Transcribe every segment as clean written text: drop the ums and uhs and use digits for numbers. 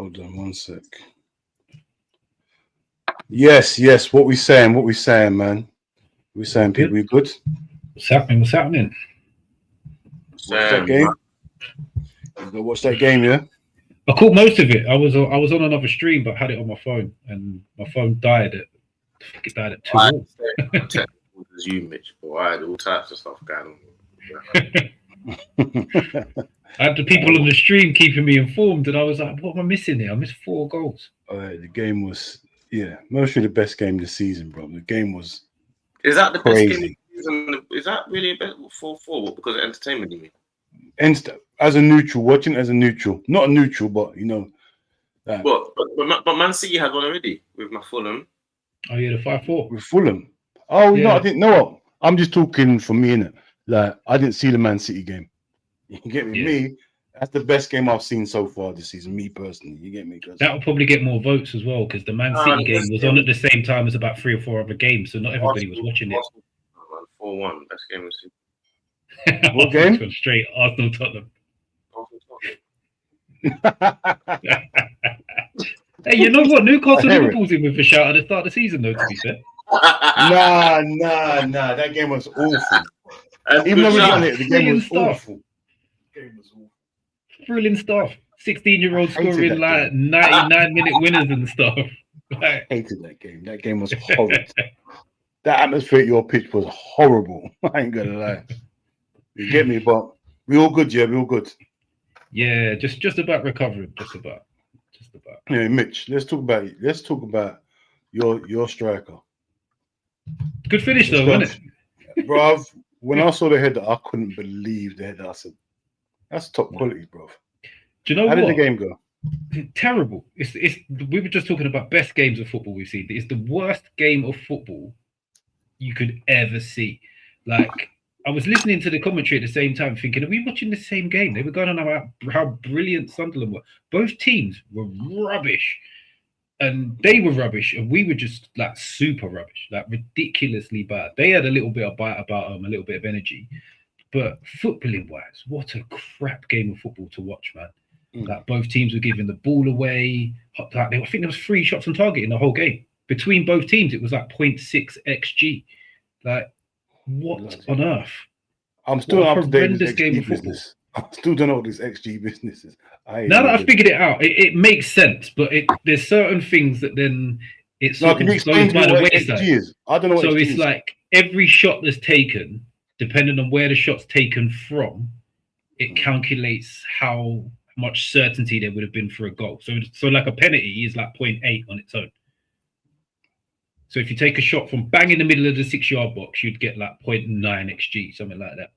Hold on 1 sec. Yes. What we saying, man? We saying, people, we good? What's happening? Watch that game. You go watch that game, yeah? I caught most of it. I was on another stream, but had it on my phone, and my phone died at 2. As you, Mitch, but I had all types of stuff going on. I had the people on the stream keeping me informed, and I was like, "What am I missing here? I missed 4 goals." The game was, mostly the best game this season, bro. The game was. Is that the crazy. best game this season? Is that really a best 4-4 because of entertainment? You mean? As a neutral, watching as a neutral, not a neutral, but you know. But Man City had one already with my Fulham. Oh yeah, the 5-4 with Fulham. Oh no, I didn't know. I'm just talking for me, innit? Like I didn't see the Man City game. You get me? Me, that's the best game I've seen so far this season. Me personally, you get me? That'll probably get more votes as well because the Man City game was on at the same time as about 3 or 4 other games, so not everybody was watching it. 4-1, best game of the season. What game? Straight Arsenal Tottenham. Hey, you know what? Newcastle Liverpool's in with a shout at the start of the season, though. To be fair. Nah. That game was awful. Even though we won it, the game was awful. Thrilling stuff. 16-year-old scoring like 99-minute winners and stuff. I hated that game. That game was horrible. That atmosphere at your pitch was horrible. I ain't gonna lie. You get me? But we all good, yeah. We all good. Yeah, just about recovering. Just about. Yeah, Mitch. Let's talk about your striker. Good finish though, wasn't it? Bruv, when I saw the header, I couldn't believe the header. I said, that's top quality, bruv. Do you know How did the game go? Terrible. It's we were just talking about best games of football we've seen. It's the worst game of football you could ever see. Like, I was listening to the commentary at the same time thinking, are we watching the same game? They were going on about how brilliant Sunderland were. Both teams were rubbish. And they were rubbish, and we were just like super rubbish, like ridiculously bad. They had a little bit of bite about them, a little bit of energy. But footballing wise, what a crap game of football to watch, man. Like both teams were giving the ball away. I think there was 3 shots on target in the whole game. Between both teams, it was like 0.6 XG. Like, what on earth? I'm still up to date with this game of business. I still don't know what this XG business is. Now that I've figured it out, it makes sense, but there's certain things that then it's can you explain to me what XG is? I don't know what so XG it's is. like every shot that's taken, depending on where the shot's taken from, it calculates how much certainty there would have been for a goal. So like a penalty is like 0.8 on its own. So if you take a shot from bang in the middle of the 6-yard box, you'd get like 0.9 XG, something like that.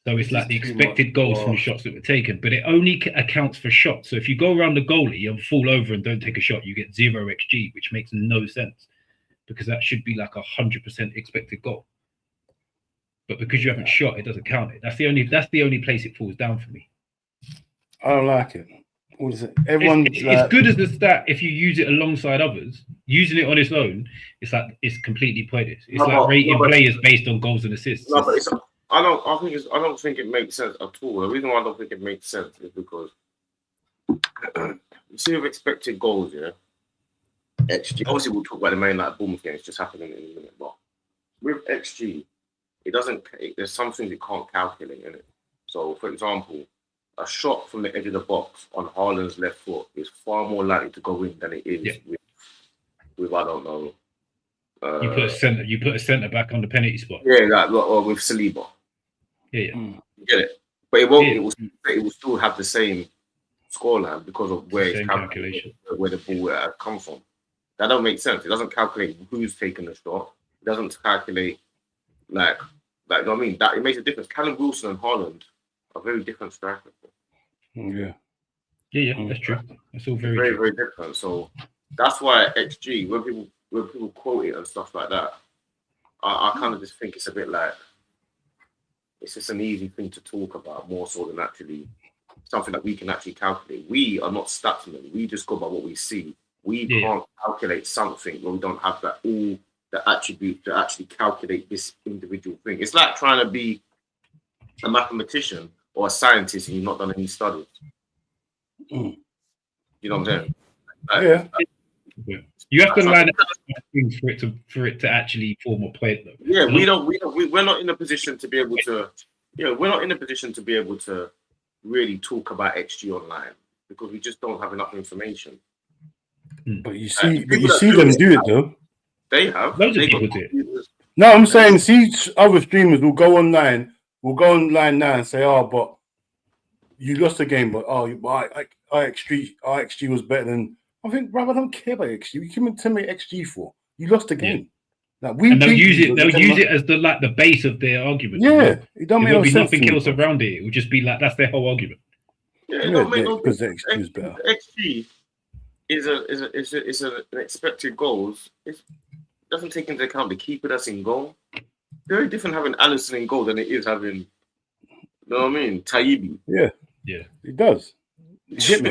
So it's like the expected goals from the shots that were taken, but it only accounts for shots. So if you go around the goalie and fall over and don't take a shot, you get 0 XG, which makes no sense because that should be like 100% expected goal. But because you haven't shot, it doesn't count it. That's the only place it falls down for me. I don't like it. What is it? It's good as the stat if you use it alongside others. Using it on its own, it's completely pointless. It's rating players based on goals and assists. No, but I don't think it makes sense at all. The reason why I don't think it makes sense is because you see with expected goals, yeah. XG. Obviously, we'll talk about the main like Bournemouth game. It's just happening in a minute, but with XG, there's some things it can't calculate in it. So, for example, a shot from the edge of the box on Haaland's left foot is far more likely to go in than it is with I don't know. You put a centre back on the penalty spot. Yeah, or with Saliba. Yeah. You get it, but it won't. It will still have the same scoreline because of where it's calculated, where the ball come from. That don't make sense. It doesn't calculate who's taking the shot. It doesn't calculate like you know what I mean. That it makes a difference. Callum Wilson and Haaland are very different strikers. Yeah, that's true. That's all very different. So that's why XG when people quote it and stuff like that, I kind of just think it's a bit like it's just an easy thing to talk about more so than actually something that we can actually calculate. We are not statsmen. We just go by what we see. We can't calculate something where we don't have all the attributes to actually calculate this individual thing. It's like trying to be a mathematician or a scientist and you've not done any studies. You know what I'm saying? Yeah. You have to line up things for it to actually form a point, though. Yeah, we're not in a position to be able to. We're not in a position to be able to really talk about XG online because we just don't have enough information. But you see them do it though. They have. Loads of people do it. No, I'm saying, see, other streamers will go online now and say, "Oh, but you lost the game, but XG was better than." I think, brother, I don't care about XG. You can tell me XG for you lost the game. Like, and they'll use it as the base of their argument. Yeah, it don't make no sense. Nothing else around it. It would just be like that's their whole argument. Yeah, it don't make no sense. XG is better. XG is an expected goals. It doesn't take into account the keeper that's in goal. Very different having Alisson in goal than it is having, you know what I mean, Taibbi. Yeah, it does. You get me?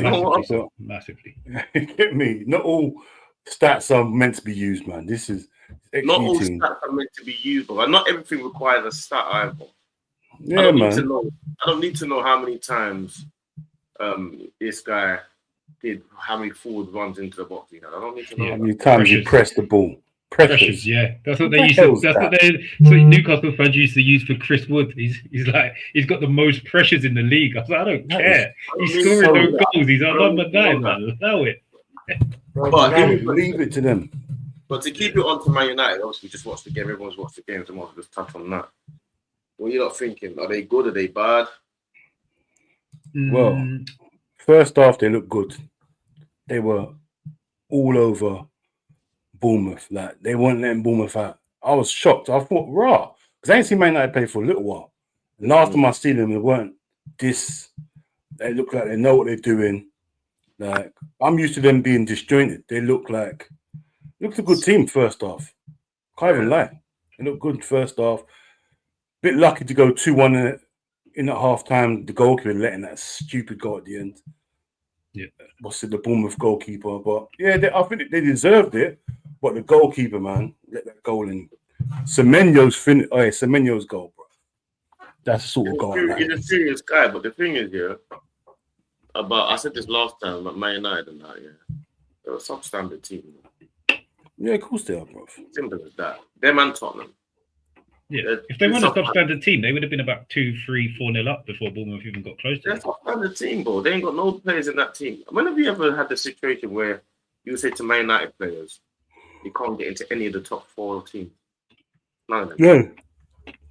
Massively. You get me? Not all stats are meant to be used, man. This is XG not all team. Stats are meant to be used, but not everything requires a stat either. Yeah, I don't need to know how many times this guy did, how many forward runs into the box he had. I don't need to know how many times you pressed the ball. Pressures, yeah, that's what they used to. That's what Newcastle fans used to use for Chris Wood. He's like he's got the most pressures in the league. I was like, I don't care. He's scoring no goals. He's our number 9, man. Allow it. But leave it to them. But to keep it on to Man United, obviously, just watch the game. Everyone's watched the game, so I'll just touch on that. What are you not thinking? Are they good? Are they bad? Well, first half they looked good. They were all over Bournemouth. Like, they weren't letting Bournemouth out. I was shocked. I thought, raw, because I ain't seen Man United play for a little while. And last time I seen them, they weren't this. They look like they know what they're doing. Like, I'm used to them being disjointed. They looked a good team first half. Can't even lie. They looked good first half. Bit lucky to go 2-1 in at half time. The goalkeeper letting that stupid goal at the end. Yeah, what's it? The Bournemouth goalkeeper, but yeah, I think they deserved it. But the goalkeeper, man, let that goal in. Semenyo's goal, bro. That's the sort of goal. He's a serious guy, but the thing is, I said this last time about Man United and that, they're a substandard team. Yeah, of course they are, bro. Simple as that. Them and Tottenham. Yeah, if they weren't a substandard team, they would have been about 2-3-4-0 up before Bournemouth even got close to it. They're a substandard team, bro. They ain't got no players in that team. When have you ever had the situation where you say to Man United players, you can't get into any of the top 4 teams? None of them.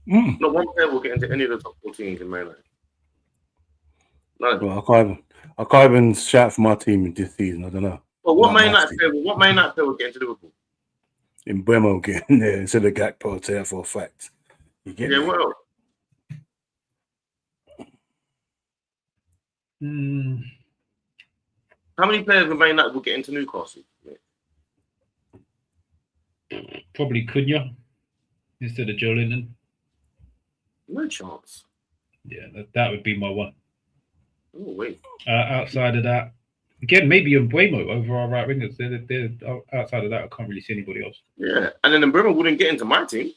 Yeah. Not one player will get into any of the top 4 teams in Man United. None of them. Well, I can't even shout for my team this season. I don't know. But what Man United player will get into Liverpool? In Bremo getting there instead of Gakpo, there for a fact. You get me? Well. How many players in Man United will get into Newcastle? Probably Cunha instead of Joe Linton. No chance. Yeah, that would be my one. Oh, wait. Outside of that, again, maybe Mbeumo over our right wingers. They're outside of that, I can't really see anybody else. Yeah, and then Mbeumo wouldn't get into my team.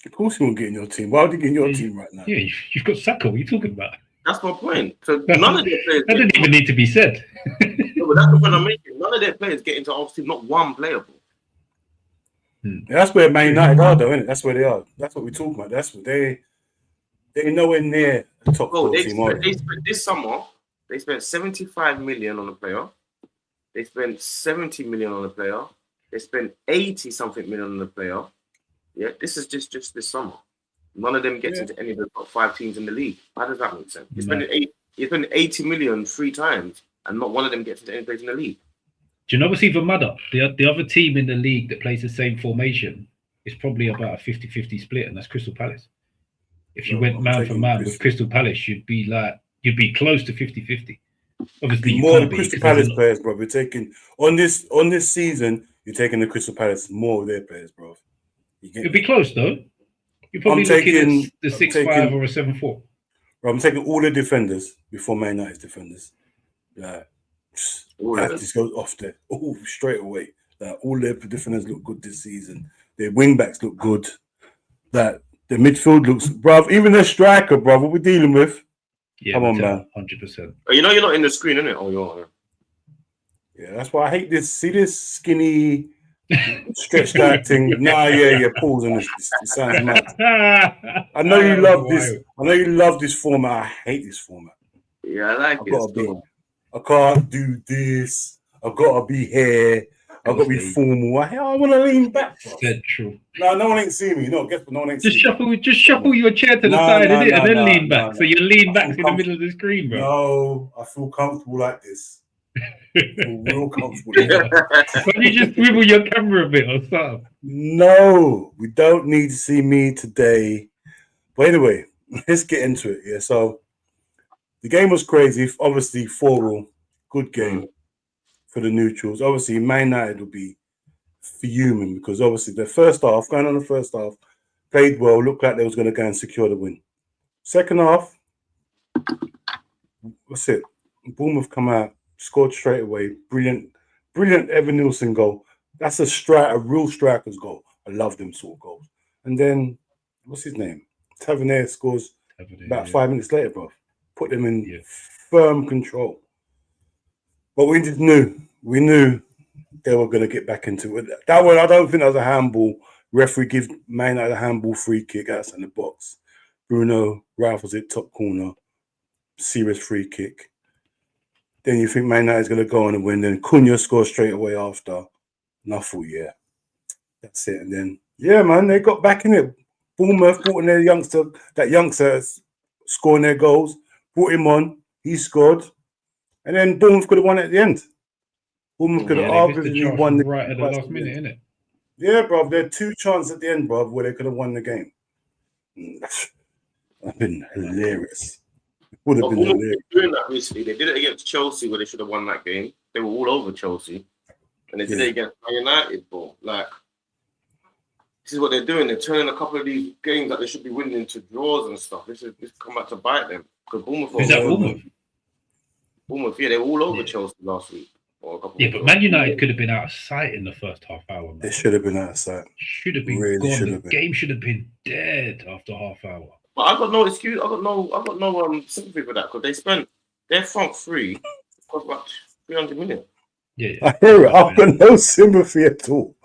Of course he won't get in your team. Why would he get in your team right now? Yeah, you've got Saka. What are you talking about? That's my point. So none of their players... That didn't even need to be said. No, but that's the point I'm making. None of their players get into our team. Not one playable. Yeah, that's where Man United are, though, isn't it? That's where they are. That's what we're talking about. That's what they're nowhere near the top 4 team. They spent this summer, they spent 75 million on a player. They spent 70 million on a player. They spent 80-something million on a player. Yeah, this is just this summer. None of them gets into any of the top 5 teams in the league. How does that make sense? You spend 80 million 3 times, and not one of them gets into any place in the league. Do you know what's even madder? The other team in the league that plays the same formation is probably about a 50-50 split, and that's Crystal Palace. If you went man for man with Crystal Palace, you'd be close to 50-50. Obviously, more than Crystal Palace players, bro. We're taking on this season. You're taking the Crystal Palace more of their players, bro. It'd be close though. You're probably looking at the 6-5 or a 7-4. Bro, I'm taking all the defenders before Man United's defenders. Like, just goes off there. Oh, straight away. Like, all their defenders look good this season. Their wing backs look good. That the midfield looks, bro. Even the striker, bro. What we're dealing with. Yeah, come on, man. 100%. You're not in the screen, innit? Oh, you're. Yeah, that's why I hate this. See this skinny, stretched out thing. Nah, yeah. Pause on this. It sounds mad. I know you love this. I know you love this format. I hate this format. Yeah, I like I've it. got to be. I can't do this. I've got to be here. I've got to be formal. I want to lean back. Central. No one ain't see me. No, guess what? No one ain't see me. Just shuffle your chair to the side, and then lean back. So you lean back in the middle of the screen, bro. No, I feel comfortable like this. I feel real comfortable. Can you just swivel your camera a bit or something? No, we don't need to see me today. But anyway, let's get into it. Yeah, so the game was crazy. Obviously, 4-4, good game for the neutrals. Obviously, Man United will be fuming because obviously the first half, going on the first half, played well, looked like they was going to go and secure the win. Second half, what's it? Bournemouth come out, scored straight away. Brilliant Evan Nielsen goal. That's a real striker's goal. I love them sort of goals. And then, what's his name? Tavernier scores about 5 minutes later, bro. Put them in firm control. But we just knew. We knew they were going to get back into it. That one, I don't think that was a handball. Referee gives Man United a handball free kick outside the box. Bruno rifles it top corner. Serious free kick. Then you think Man United's going to go on and win. Then Cunha scores straight away after. And I thought, yeah, that's it. And then, yeah, man, they got back in it. Bournemouth brought in their youngster, scoring their goals. Brought him on. He scored. And then Bournemouth could have won at the end. Bournemouth could have arguably won right at the last minute, innit? Yeah, bro. There are 2 chances at the end, bro, where they could have won the game. That's been hilarious. Would have been hilarious. Doing that recently. They did it against Chelsea where they should have won that game. They were all over Chelsea. And they did it against Man United, bro. Like, this is what they're doing. They're turning a couple of these games that they should be winning into draws and stuff. This come back to bite them. Because Bournemouth. Is that Bournemouth? Bournemouth, yeah, they were all over Chelsea last week. But Man United could have been out of sight in the first half hour. Man. They should have been out of sight. Should have been gone. The game should have been dead after half hour. But I got no excuse. I got no sympathy for that because they spent their front three cost about 300 million. Yeah. I hear it. I've got no sympathy at all.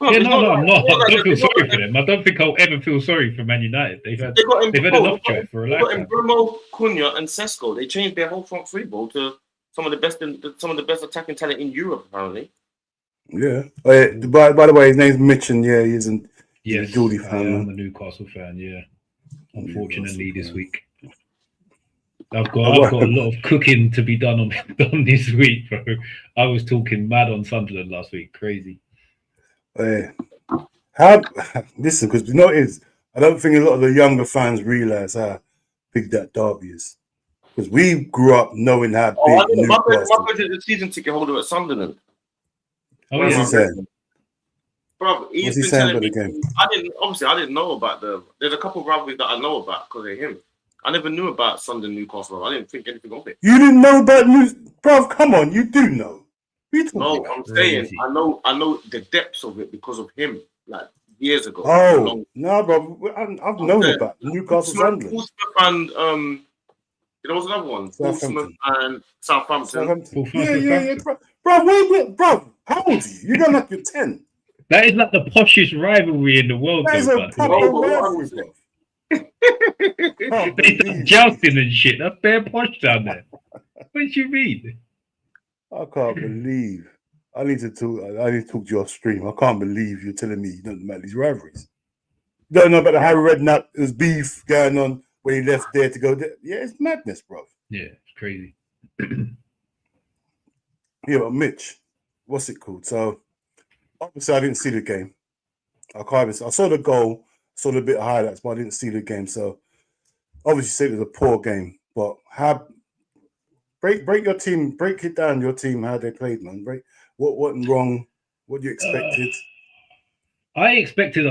I'm not. I don't feel sorry for them. I don't think I'll ever feel sorry for Man United. They've had enough joy for a lifetime. They got Bruno, Cunha, and Sesko. They changed their whole front three ball to some of the best attacking talent in Europe, apparently. Yeah. By the way, his name's Mitch, and he's a Geordie fan. I'm a Newcastle fan. Yeah. Unfortunately, this week. I've got a lot of cooking to be done on this week, bro. I was talking mad on Sunderland last week. Crazy. Listen, because you know it is. I don't think a lot of the younger fans realise how big that derby is. Because we grew up knowing how big Newcastle. My brother is a season ticket holder at Sunderland. What's he saying? Bro, what's he saying about the game? I didn't know about there's a couple of rivalries that I know about because of him. I never knew about Sunderland Newcastle. I didn't think anything of it. You didn't know about bro? Come on, you do know. No, I'm saying I know the depths of it because of him, like years ago. Oh no, bro, I've known about Newcastle Sunderland. Portsmouth and there was another one, Portsmouth and Southampton. Yeah, bro. Wait, bro. How old are you? You're going like you're 10. That is like the poshest riverry in the world. That is a proper rivalry, bro. They start jousting and shit. That's bare posh down there. What do you mean? I can't believe. I need to talk to your stream. I can't believe you're telling me you don't know about these rivalries. You don't know about the Harry Redknapp. There's beef going on when he left there to go there. Yeah, it's madness, bro. Yeah, it's crazy. Yeah, but Mitch, what's it called? So obviously I didn't see the game. I saw the goal, saw the bit of highlights, but I didn't see the game. So obviously you said it was a poor game. But break your team, break it down, your team, how they played, man. What went wrong? What you expected? I expected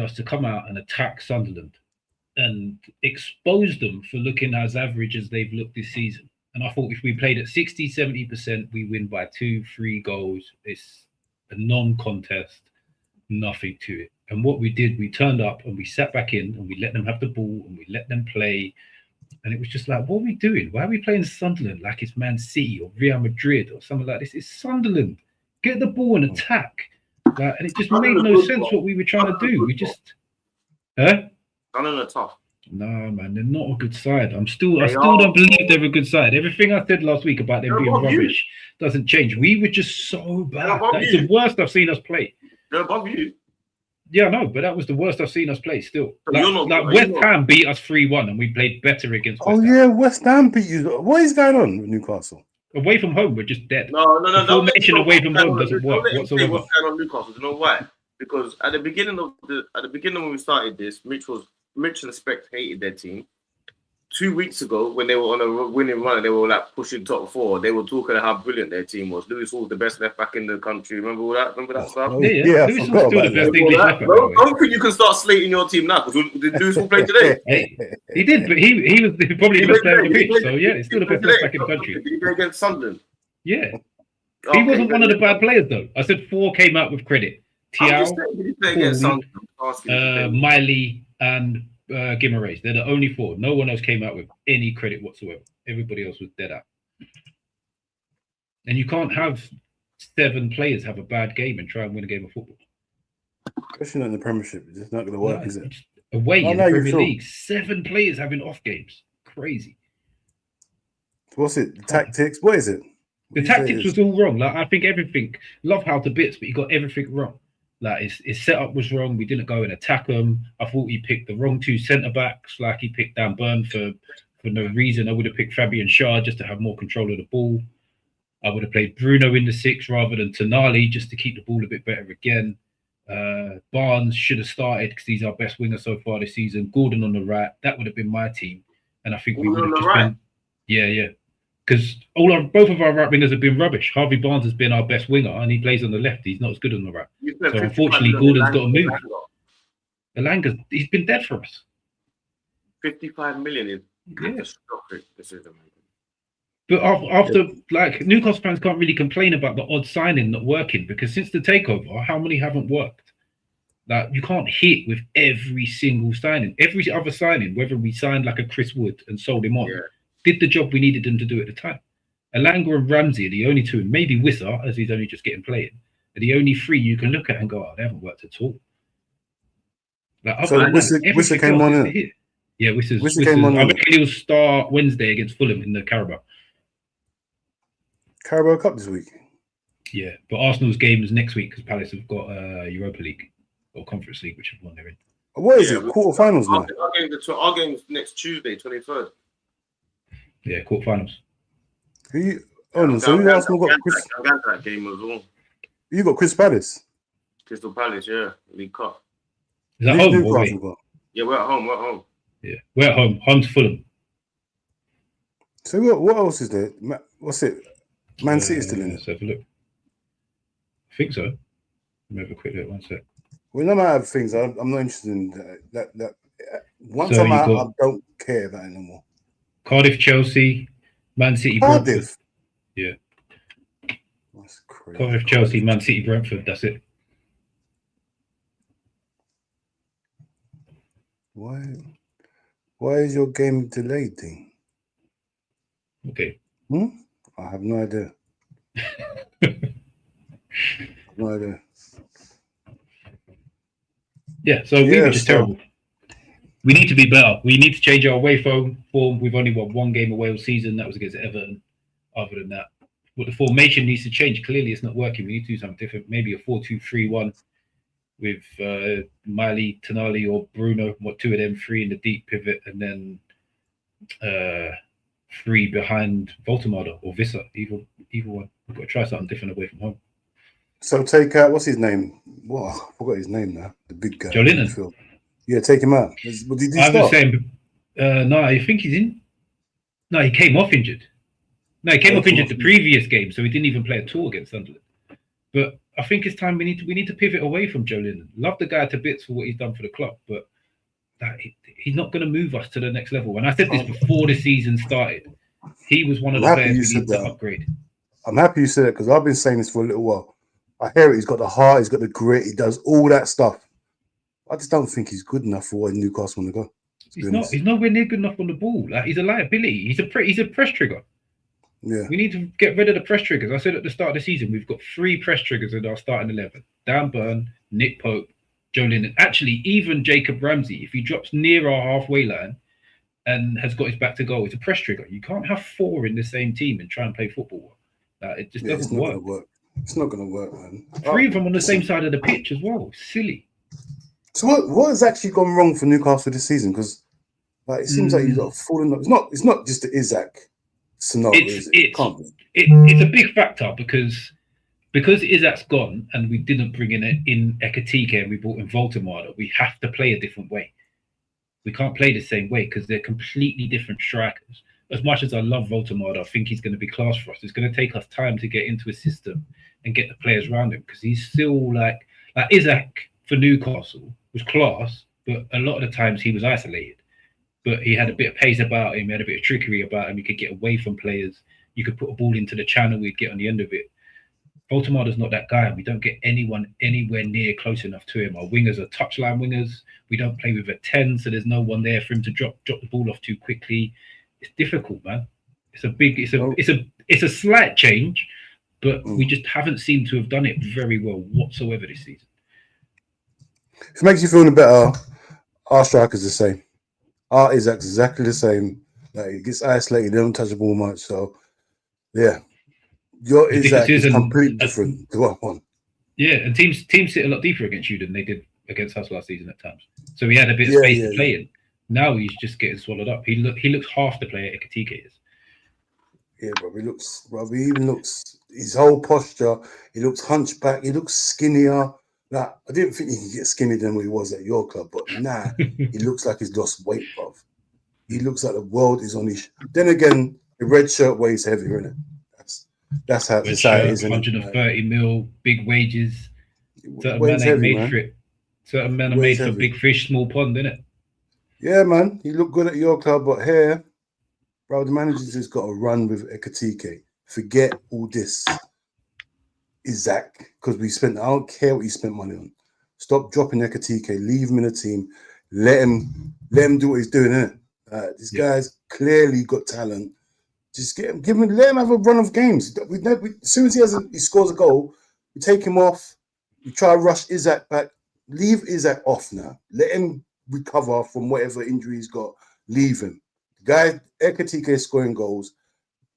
us to come out and attack Sunderland and expose them for looking as average as they've looked this season. And I thought if we played at 60-70%, we win by 2-3 goals. It's a non-contest, nothing to it. And what we did, we turned up and we sat back in and we let them have the ball and we let them play. And it was just like, what are we doing? Why are we playing Sunderland like it's Man City or Real Madrid or something like this? It's Sunderland. Get the ball and attack. Like, and it just made no sense what we were trying to do. We just, Sunderland are tough. No, man, they're not a good side. I still don't believe they're a good side. Everything I said last week about them being rubbish doesn't change. We were just so bad. That's the worst I've seen us play. They're above you. Yeah, no, but that was the worst I've seen us play still. Like West Ham beat us 3-1 and we played better against West Ham. Yeah, West Ham beat you. What is going on with Newcastle? Away from home, we're just dead. No. The formation away from home doesn't work whatsoever. What's going on Newcastle? Do you know why? Because at the beginning when we started this, Mitch and Spect hated their team. 2 weeks ago, when they were on a winning run and they were like pushing top 4, they were talking about how brilliant their team was. Lewis Hall's the best left back in the country. Remember all that? Remember that stuff? Yeah. Lewis Hall's still the best English left back. Don't think you can start slating your team now because did Lewis Hall play today? He did, but he was probably the best player on the pitch. So yeah, he's still the best left back in the country. Did he play against Sunderland? Yeah. He wasn't one of the bad players though. I said 4 came out with credit. Tiao, Miley, and Guimaraes. They're the only 4. No one else came out with any credit whatsoever. Everybody else was dead out. And you can't have 7 players have a bad game and try and win a game of football. Especially not in the Premiership. It's just not going to work, is it? Away in the Premier League, 7 players having off games. Crazy. What's it? The tactics? What is it? The tactics was all wrong. Like I think everything, love how to bits, but you got everything wrong. Like his setup was wrong. We didn't go and attack him. I thought he picked the wrong 2 centre backs. Like he picked Dan Burn for no reason. I would have picked Fabian Schär just to have more control of the ball. I would have played Bruno in the 6 rather than Tonali just to keep the ball a bit better again. Barnes should have started because he's our best winger so far this season. Gordon on the right. That would have been my team. And I think we would have just been. Yeah. Because both of our right wingers have been rubbish. Harvey Barnes has been our best winger, and he plays on the left. He's not as good on the right. So unfortunately, Gordon's got to move. Elanga's he's been dead for us. 55 million is catastrophic. This is amazing. But after like Newcastle fans can't really complain about the odd signing not working because since the takeover, how many haven't worked? Like you can't hit with every single signing. Every other signing, whether we signed like a Chris Wood and sold him on. Yeah. Did the job we needed them to do at the time. Elanga and Ramsey are the only 2, maybe Wissa, as he's only just getting playing, are the only 3 you can look at and go, they haven't worked at all. Like, so Wissa came on in? Yeah, Wissa came on. I reckon he'll start Wednesday against Fulham in the Carabao Cup this week. Yeah, but Arsenal's game is next week because Palace have got Europa League or Conference League, whichever one they're in. What is it? Quarterfinals now? Our game's next Tuesday, 23rd. Yeah, quarterfinals. So who Arsenal got? That game as well. You got Crystal Palace, yeah, League Cup. Is that home or away? Yeah, we're at home. Yeah, we're at home. Home's Fulham. So what else is there? What's it? Man City still in it. Let's have a look. I think so. Let me have a quick look. 1 sec. Well, no matter things, I'm not interested in that. Once I'm out, I don't care about it no more. Cardiff, Chelsea, Man City, Cardiff. Brentford. Yeah. That's crazy. Cardiff, Chelsea, Man City, Brentford. That's it. Why is your game delayed, thing? Okay. I have no idea. Yeah, so we were just terrible. We need to be better. We need to change our away form. We've only won 1 game away all season. That was against Everton. Other than that, but the formation needs to change. Clearly, it's not working. We need to do something different. Maybe a 4-2-3-1 with Miley, Tonali, or Bruno. 2 of them, 3 in the deep pivot, and then 3 behind Voltemada or Wissa. Either one. We've got to try something different away from home. So take out what's his name? I forgot his name now. The big guy. Joe Linton. Yeah, take him out. Did he start? I was saying, no, I think he's in. No, he came off injured. No, he came off injured the previous game, so he didn't even play at all against Sunderland. But I think it's time we need to pivot away from Joe Linton. Love the guy to bits for what he's done for the club, but he's not going to move us to the next level. And I said this before the season started. He was one of the players we need to upgrade. I'm happy you said it because I've been saying this for a little while. I hear it. He's got the heart. He's got the grit. He does all that stuff. I just don't think he's good enough for where Newcastle want to go. He's nowhere near good enough on the ball. Like he's a liability. He's a press trigger. Yeah. We need to get rid of the press triggers. I said at the start of the season, we've got 3 press triggers in our starting 11. Dan Burn, Nick Pope, Joe Linden. Actually, even Jacob Ramsey, if he drops near our halfway line and has got his back to goal, it's a press trigger. You can't have 4 in the same team and try and play football. It just doesn't work. It's not going to work, man. 3 of them on the same side of the pitch as well. Silly. So what has actually gone wrong for Newcastle this season? Because it seems like you've got fallen. It's not just the Isaac scenario. It's a big factor because Isaac's gone and we didn't bring in Ekatike and we brought in Voltemada. We have to play a different way. We can't play the same way because they're completely different strikers. As much as I love Voltemada, I think he's going to be class for us. It's going to take us time to get into a system and get the players around him because he's still like Isaac for Newcastle was class, but a lot of the times he was isolated. But he had a bit of pace about him, he had a bit of trickery about him. He could get away from players. You could put a ball into the channel, we'd get on the end of it. Voltemada's not that guy. We don't get anyone anywhere near close enough to him. Our wingers are touchline wingers. We don't play with a 10, so there's no one there for him to drop the ball off too quickly. It's difficult, man. It's a slight change, but we just haven't seemed to have done it very well whatsoever this season. If it makes you feel any better, our strikers the same. Our Isaac's exactly the same. Like, he gets isolated, they don't touch the ball much. So, yeah. Your Isaac is completely different to what I want. Yeah, and teams sit a lot deeper against you than they did against us last season at times. So he had a bit of space to play in. Now he's just getting swallowed up. He looks half the player Ekatike is. Yeah, bro. He even looks, his whole posture, he looks hunchback, he looks skinnier. Like, I didn't think he could get skinnier than what he was at your club, but nah, he looks like he's lost weight, bro. He looks like the world is on his. Then again, the red shirt weighs heavier, isn't it? That's how it's 130 mil, big wages. Certain men ain't made for it. Certain men are made for big fish, small pond, innit? Yeah, man. You look good at your club, but here, bro, the manager's just got to run with Ekatike. Forget all this. Isaac, because I don't care what you spent money on. Stop dropping Ekatike, leave him in the team, let him do what he's doing, innit? This guy's clearly got talent. Just let him have a run of games. As soon as he scores a goal, we take him off. We try to rush Isaac back. Leave Isaac off now. Let him recover from whatever injury he's got. Leave him. The guy Ekatike is scoring goals.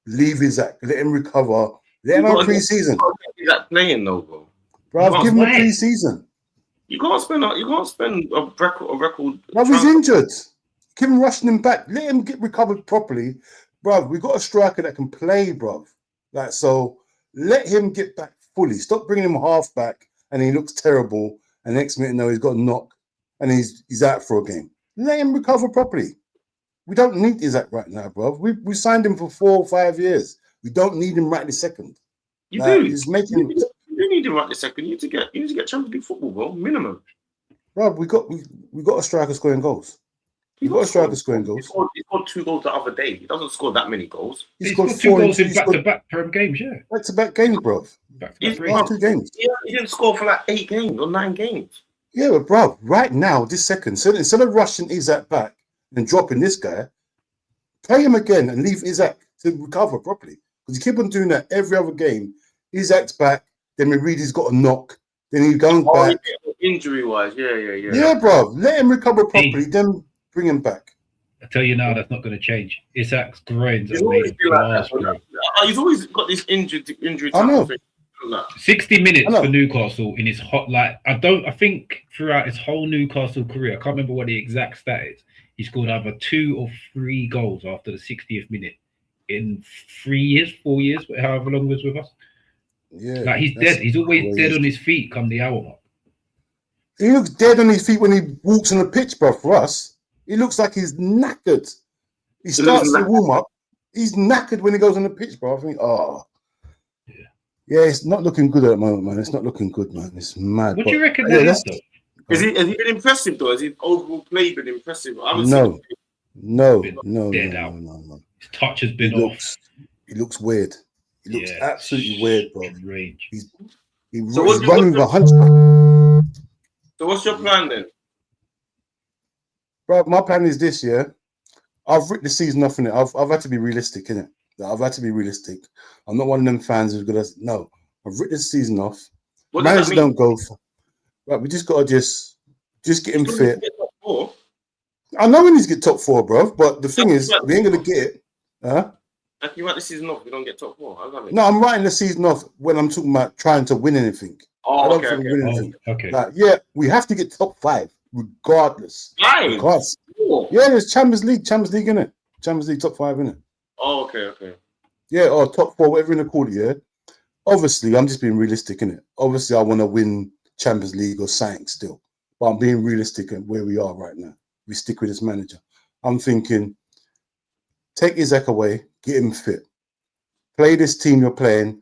Leave Isaac. Let him recover. Let him have pre-season. Isaac playing though, bro. Bro, give him a pre-season. You can't spend a record. Bro, he's injured. Keep him rushing him back. Let him get recovered properly. Bro, we got a striker that can play, bro. So let him get back fully. Stop bringing him half back and he looks terrible. And next minute, no, he's got a knock and he's out for a game. Let him recover properly. We don't need Isaac right now, bro. We signed him for 4 or 5 years. We don't need him right this second. You do. You need him right this second. You need to get Champions League football, bro. Minimum. Bro, we got a striker scoring goals. He scored 2 goals the other day. He doesn't score that many goals. He scored 2 goals in back-to-back games, yeah. Back-to-back games, bro. Back-to-back 2 games. Yeah, he didn't score for like 8 games or 9 games. Yeah, but bro, right now, this second, so instead of rushing Isaac back and dropping this guy, play him again and leave Isaac to recover properly. Because you keep on doing that every other game. Isaac's back, then we read he's got a knock, then he goes back. Injury-wise, yeah. Yeah, bro. Let him recover properly, then bring him back. I tell you now, that's not going to change. Isaac's groins are made of glass. He's always got this injury. I know. 60 minutes for Newcastle in his I think throughout his whole Newcastle career, I can't remember what the exact stat is. He scored either 2 or 3 goals after the 60th minute in 3 years, 4 years, however long he was with us. Yeah, he's dead. He's always dead on his feet come the hour mark. He looks dead on his feet when he walks on the pitch, bro. For us, he looks like he's knackered. He starts the warm up. He's knackered when he goes on the pitch, bro. I think, yeah, it's not looking good at the moment, man. It's not looking good, man. It's mad. What do you reckon? Has he been impressive though? Has his overall play been impressive? No. His touch has been off. He looks weird. He looks absolutely weird, bro. He's running with a hunchback. So what's your plan then? Bro, my plan is this year. I've ripped the season off in it. I've had to be realistic in it. I've had to be realistic. I'm not one of them fans who's gonna no. I've ripped the season off. What does that Managers mean? don't go for. Right, we just gotta just get him fit. Get top 4. I know we need to get top 4, bro. But the thing is, we ain't gonna get it. Huh? If you write the season off, we don't get top 4. How does that mean? No, I'm writing the season off when I'm talking about trying to win anything. I don't think we win anything. Okay. Like, yeah, we have to get top 5 regardless. 5? Because, 4? yeah, there's Champions League in it. Champions League top 5 in it. Oh, okay. Yeah, or top 4, whatever you want to call it. Yeah. Obviously, I'm just being realistic in it. Obviously, I want to win Champions League or something still, but I'm being realistic at where we are right now. We stick with this manager. I'm thinking, take Isaac away, get him fit, play this team you're playing,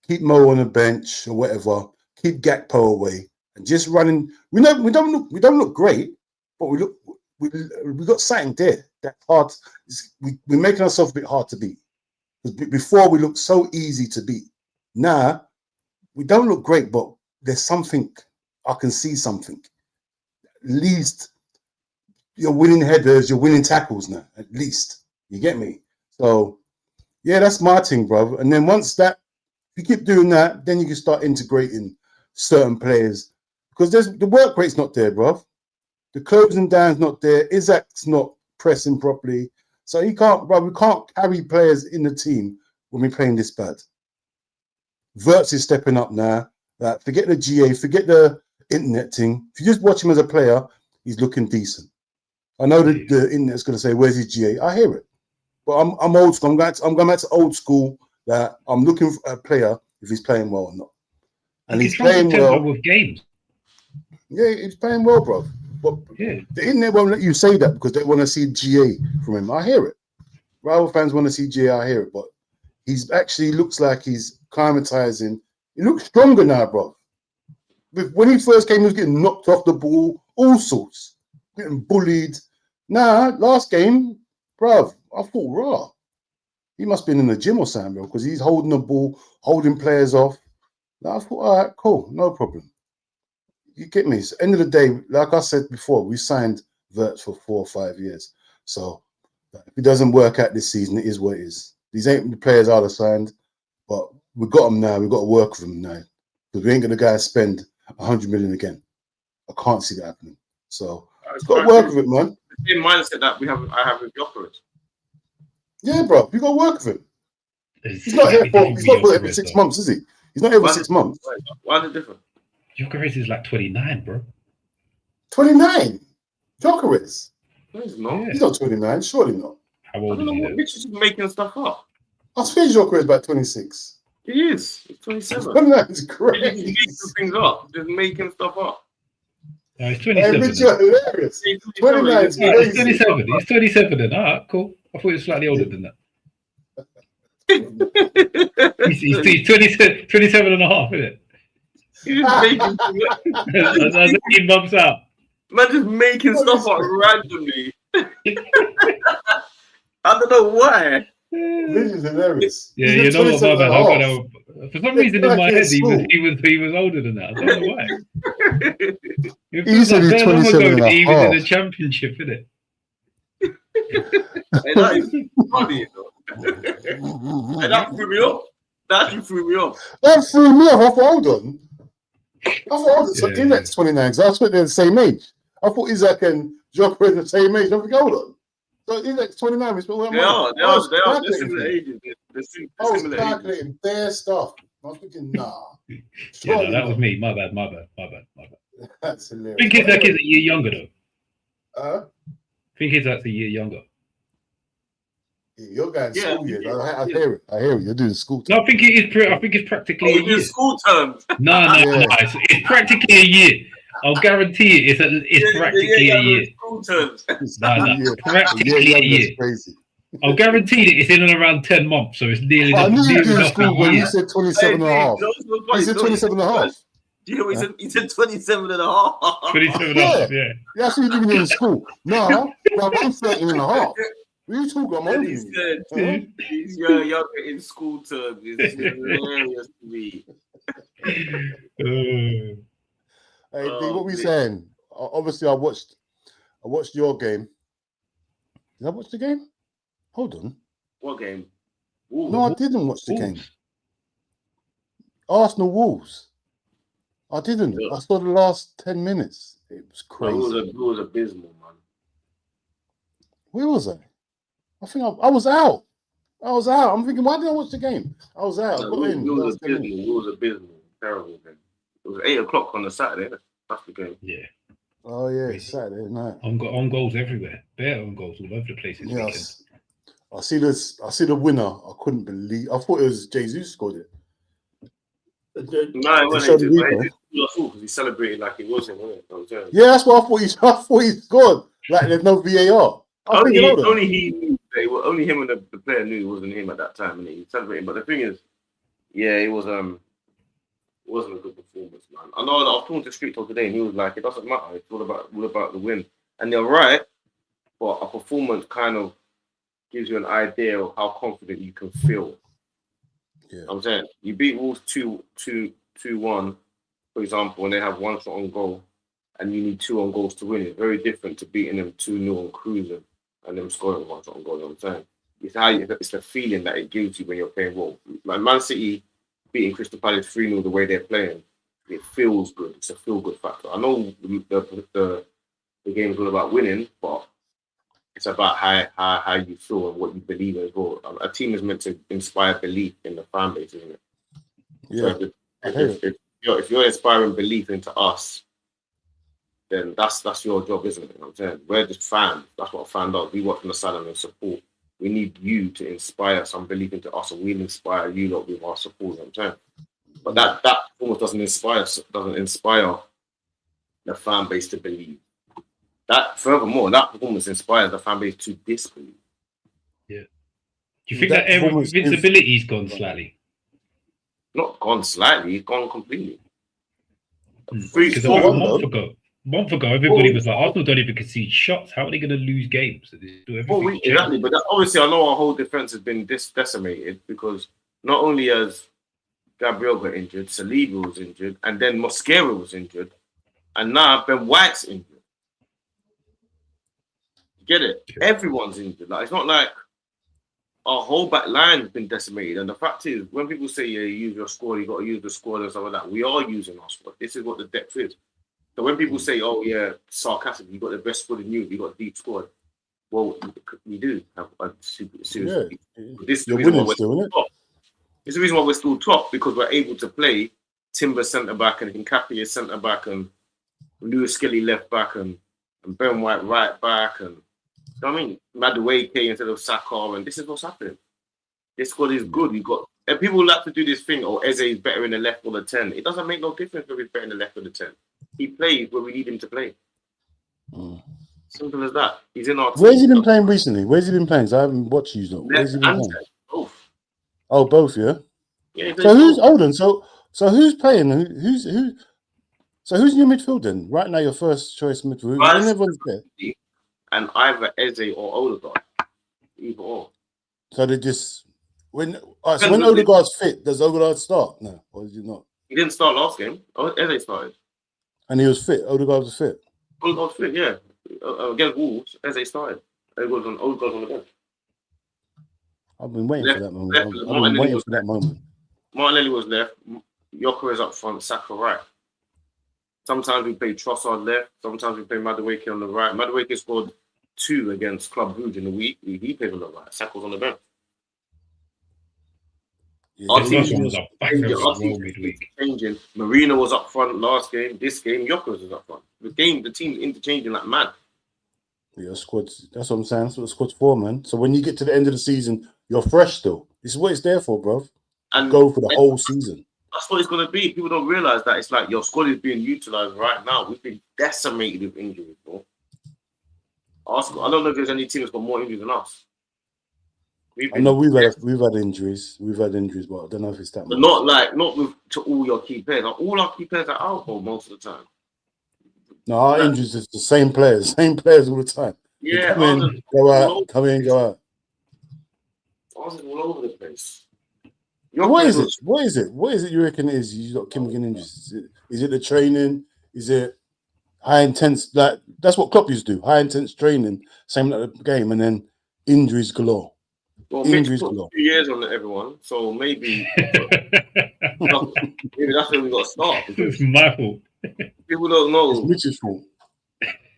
keep Mo on the bench or whatever, keep Gakpo away, and just running. We don't look great, but we got something there that's hard. We're making ourselves a bit hard to beat. Before we looked so easy to beat. Now we don't look great, but there's something. I can see something. At least you're winning headers, you're winning tackles now. At least you get me. So yeah, that's my thing, bro. And then once that, if you keep doing that, then you can start integrating certain players because the work rate's not there, bro. The closing down's not there. Isaac's not pressing properly. So he can't, bro. We can't carry players in the team when we're playing this bad. Verts is stepping up now. Like, forget the GA, forget the internet thing. If you just watch him as a player, he's looking decent. I know that the internet's going to say, "Where's his GA?" I hear it, but I'm old school. I'm going back to old school. That I'm looking for a player if he's playing well or not, and he's playing well with games. Yeah, he's playing well, bro. But yeah, the internet won't let you say that because they want to see GA from him. I hear it. Rival fans want to see GA. I hear it, but he's actually looks like he's climatizing. He looks stronger now, bro. When he first came, he was getting knocked off the ball, all sorts, getting bullied. Nah, last game, bro, I thought, raw. He must have been in the gym or something, bro, because he's holding the ball, holding players off. Now, I thought, all right, cool, no problem. You get me? So, end of the day, like I said before, we signed Verts for 4 or 5 years. So if it doesn't work out this season, it is what it is. These ain't the players I'd have signed, but we got them now. We've got to work with them now because we ain't going to go and spend 100 million again. I can't see that happening. So it's got to work with it, man. The same mindset that I have with Jokerit. Yeah, bro, you got to work with him. He's not here for. He's not every 6 months, is he? He's not every 6 months. Why is it different? Jokerit is like 29, bro. 29. Jokerit. No, he's not. He's not 29. Surely not. How old is he? Mitch is making stuff up. I think Jokerit is about 26. He is. He's 27. 29 is crazy. He's making things up. Just making stuff up. No, he's 27. Hey, Mitch, you're hilarious. 29 is crazy. He's 27. He's 27 then. All right, cool. I thought he was slightly older than that. he's 27 and a half, isn't it? He's just making things That's 18 months out. Man, just making stuff up randomly. I don't know why. This is hilarious. Yeah, you know what, my bad. I got to, for some reason in my head he was older than that. I don't know why. He said he's 27 and a he was half. in the championship, isn't it? Hey, that is funny, though. And that threw me off. That actually threw me off. That threw me off. I thought, hold on. So Isaac's 29, so I thought they're the same age. I thought Isaac and Jokerit are the same age. I think, hold on. So Isaac's 29. They are. They're similar ages. I was calculating their stuff. I was thinking, nah. Yeah, no, that was me. My bad. That's hilarious. I think Isaac is a year younger, though. I think Isaac's a year younger. You're going school years. I hear it. You're doing school terms. No, I think it's practically a year. School terms. No. It's practically a year. I'll guarantee it. It's practically a year. School terms. Practically a year. Crazy. I'll guarantee it. It's in and around 10 months, so it's nearly. I knew you were in school when you said 27 and a half. You said 27 and a half. You know, he said 27 and a half. 27 and a half, yeah. That's what you're doing in school. No, I'm 13 and a half. What are you talking about? He's younger in school terms. It's hilarious to me. Hey, D, what we saying? Obviously, I watched your game. Did I watch the game? Hold on. What game? No, I didn't watch the game. Wolves. Arsenal Wolves. I didn't. Yeah. I saw the last 10 minutes. It was Man, crazy. it was abysmal, man. Where was I? I think I was out. I was out. I'm thinking, why didn't I watch the game? I was out. I No, got in. it was last 10 abysmal. minutes. It was abysmal. Terrible game. It was 8 o'clock on the Saturday. That's the game. Yeah. Oh, yeah, Crazy. Saturday night. On goals everywhere. Bare on goals all over the place this weekend. Yes. I see this. I see the winner. I couldn't believe. I thought it was Jesus scored it. No, it They wasn't. showed the replay. Because he celebrated like he wasn't, wasn't it? Yeah, that's what I thought. I thought he scored. Like there's no VAR. Only he knew that only him and the player knew it wasn't him at that time, and he celebrated. But the thing is, yeah, it wasn't a good performance, man. I know that I was talking to Street Talk today, and he was like, "It doesn't matter. It's all about the win." And they're right, but a performance kind of gives you an idea of how confident you can feel. Yeah. I'm saying you beat Wolves 2-1, for example, and they have one shot on goal, and you need 2 on goals to win. It's very different to beating them 2-0 and cruising and them scoring one shot on goal. You know what I'm saying? It's the feeling that it gives you when you're playing well. Like Man City beating Crystal Palace 3-0 the way they're playing, it feels good. It's a feel-good factor. I know the game's all about winning, but it's about how you feel and what you believe in as well. A team is meant to inspire belief in the fan base, isn't it? Yeah. So if you're inspiring belief into us, then that's your job, isn't it? You know what I'm saying? We're just fans. That's what a fan does. We watch from the side and support. We need you to inspire some belief into us, and we'll inspire you lot with our support. You know what I'm saying? But that almost doesn't inspire the fan base to believe. Furthermore, that performance inspires the fan base to disbelieve. Yeah. Do you think that invincibility's gone slightly? Not gone slightly, it's gone completely. Because a month ago, everybody was like, Arsenal don't even concede shots. How are they going to lose games? Exactly, but obviously I know our whole defense has been decimated because not only has Gabriel got injured, Saliba was injured, and then Mosquera was injured, and now Ben White's injured. Get it? Yeah. Everyone's injured. Like, it's not like our whole back line has been decimated. And the fact is, when people say, yeah, you use your squad, you got to use the squad and stuff like that, we are using our squad. This is what the depth is. So when people say, oh, yeah, sarcastic, you got the best squad in Europe, you got a deep squad. Well, we do have a serious deep. This is the reason why we're still top, because we're able to play Timber centre-back and Hincapié is centre-back and Lewis Skelly left-back and Ben White right-back and you know what I mean? Madueke instead of Saka, and this is what's happening. This squad is good. And people like to do this thing, Eze is better in the left or the 10. It doesn't make no difference whether he's better in the left or the 10. He plays where we need him to play. Simple as that. He's in our team. Where's he been playing recently? Where's he been playing? I haven't watched you. Where's he been playing? Both. Oh, both, yeah? Yeah. So who's Olden? So who's playing? So who's in your midfield then? Right now, your first choice midfield. When everyone's there. And either Eze or Odegaard. Either or. So they just when Odegaard's fit, does Odegaard start? No, or is he not? He didn't start last game. Eze started. And he was fit. Odegaard was fit. Odegaard's fit, yeah. Against Wolves, Eze started. Odegaard's on the bench. I've been waiting for that moment. I've been waiting for that moment. Martinelli was left. Yoker is up front. Saka right. Sometimes we play Trossard left. Sometimes we play Madueke on the right. Madueke scored 2 against Club Brugge in the week. He played on the right. Saka's on the bench. Yeah, Our team was changing. Marino was up front last game. This game, Yoker was up front. The team's interchanging like mad. Your squad's, that's what I'm saying. That's what the squad's for, man. So when you get to the end of the season, you're fresh still. This is what it's there for, bro. And go for the whole season. That's what it's going to be. People don't realize that it's like your squad is being utilized right now. We've been decimated with injuries, bro. I don't know if there's any team that's got more injuries than us. I know we've had injuries. We've had injuries, but I don't know if it's that but much. Not to all your key players. Like, all our key players are out for most of the time. No, our injuries is the same players all the time. Yeah, come in, go out, come in, go out. Ours is all over the place. What is it? What is it you reckon it is? You got Kim getting injuries? Is it the training? Is it high intense. Like that's what Klopp used to do. High intense training, same like the game, and then injuries galore. Well, Mitch Injuries put galore. 2 years on everyone, so maybe maybe that's where we got to start. Because It's my fault. people don't It's know. Mitch's fault.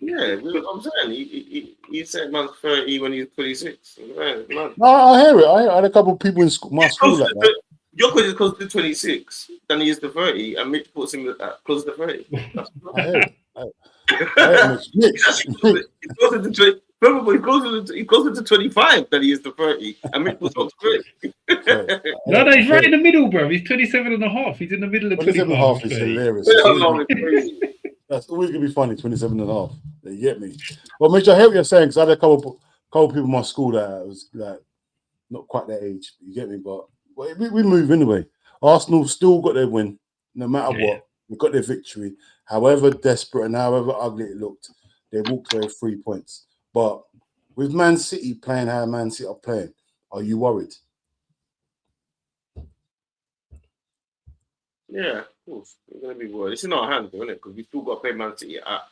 Yeah, I'm saying he said man's 30 when he's 26. Man. No, I hear it. I had a couple of people in school, my school like that. Jokic is close to 26 than he is to 30, and Mitch puts him close to 30. I hear it. I hear it, Mitch. He's closer to 20. Probably he's closer to 25 than he is to 30, and Mitch puts up to 30. No, he's right in the middle, bro. He's 27 and a half. He's in the middle of 27 and a 25. half is hilarious. That's always gonna be funny. 27 and a half. You get me? Well, Mitch, I hear what you're saying because I had a couple people in my school that was like not quite that age. You get me? But we move anyway. Arsenal still got their win, no matter what. We got their victory. However desperate and however ugly it looked, they walked away with 3 points. But with Man City playing how Man City are playing, are you worried? Yeah, of course. We're gonna be worried. It's in our hands, isn't it? Because we still got to play Man City at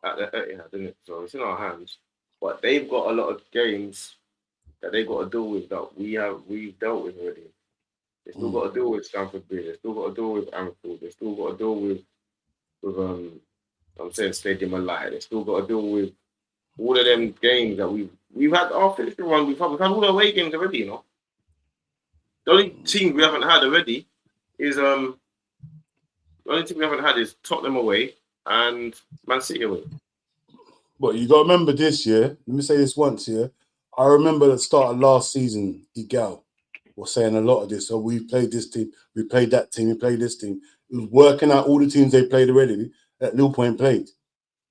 the Etihad, isn't it? So it's in our hands. But they've got a lot of games that they got to deal with that we've dealt with already. They still got to deal with Stamford Bridge. They still got to deal with Anfield. They still got to deal with I'm saying Stadium of Light. They still got to deal with all of them games that we've had our finishing run. We've had all the away games already. You know, the only team we haven't had already is Tottenham away and Man City away. But you got to remember this year. Let me say this once here. I remember the start of last season, Igal was saying a lot of this. So we played this team, we played that team, we played this team. It was working out all the teams they played already that Liverpool ain't played.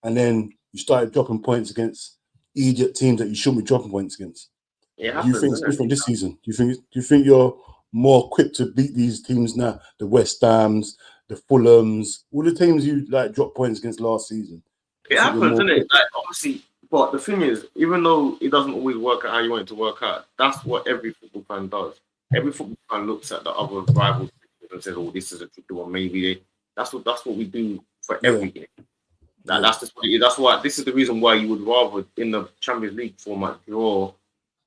And then you started dropping points against idiot teams that you shouldn't be dropping points against. Do you think it's different this season? Do you think you're more equipped to beat these teams now? The West Hams, the Fulhams, all the teams you like dropped points against last season. It happens, doesn't it? Like obviously, but the thing is, even though it doesn't always work out how you want it to work out, that's what every football fan does. Every football fan looks at the other rivals and says, "Oh, this is a tricky one." Maybe that's what we do for every game. That's why this is the reason why you would rather in the Champions League format draw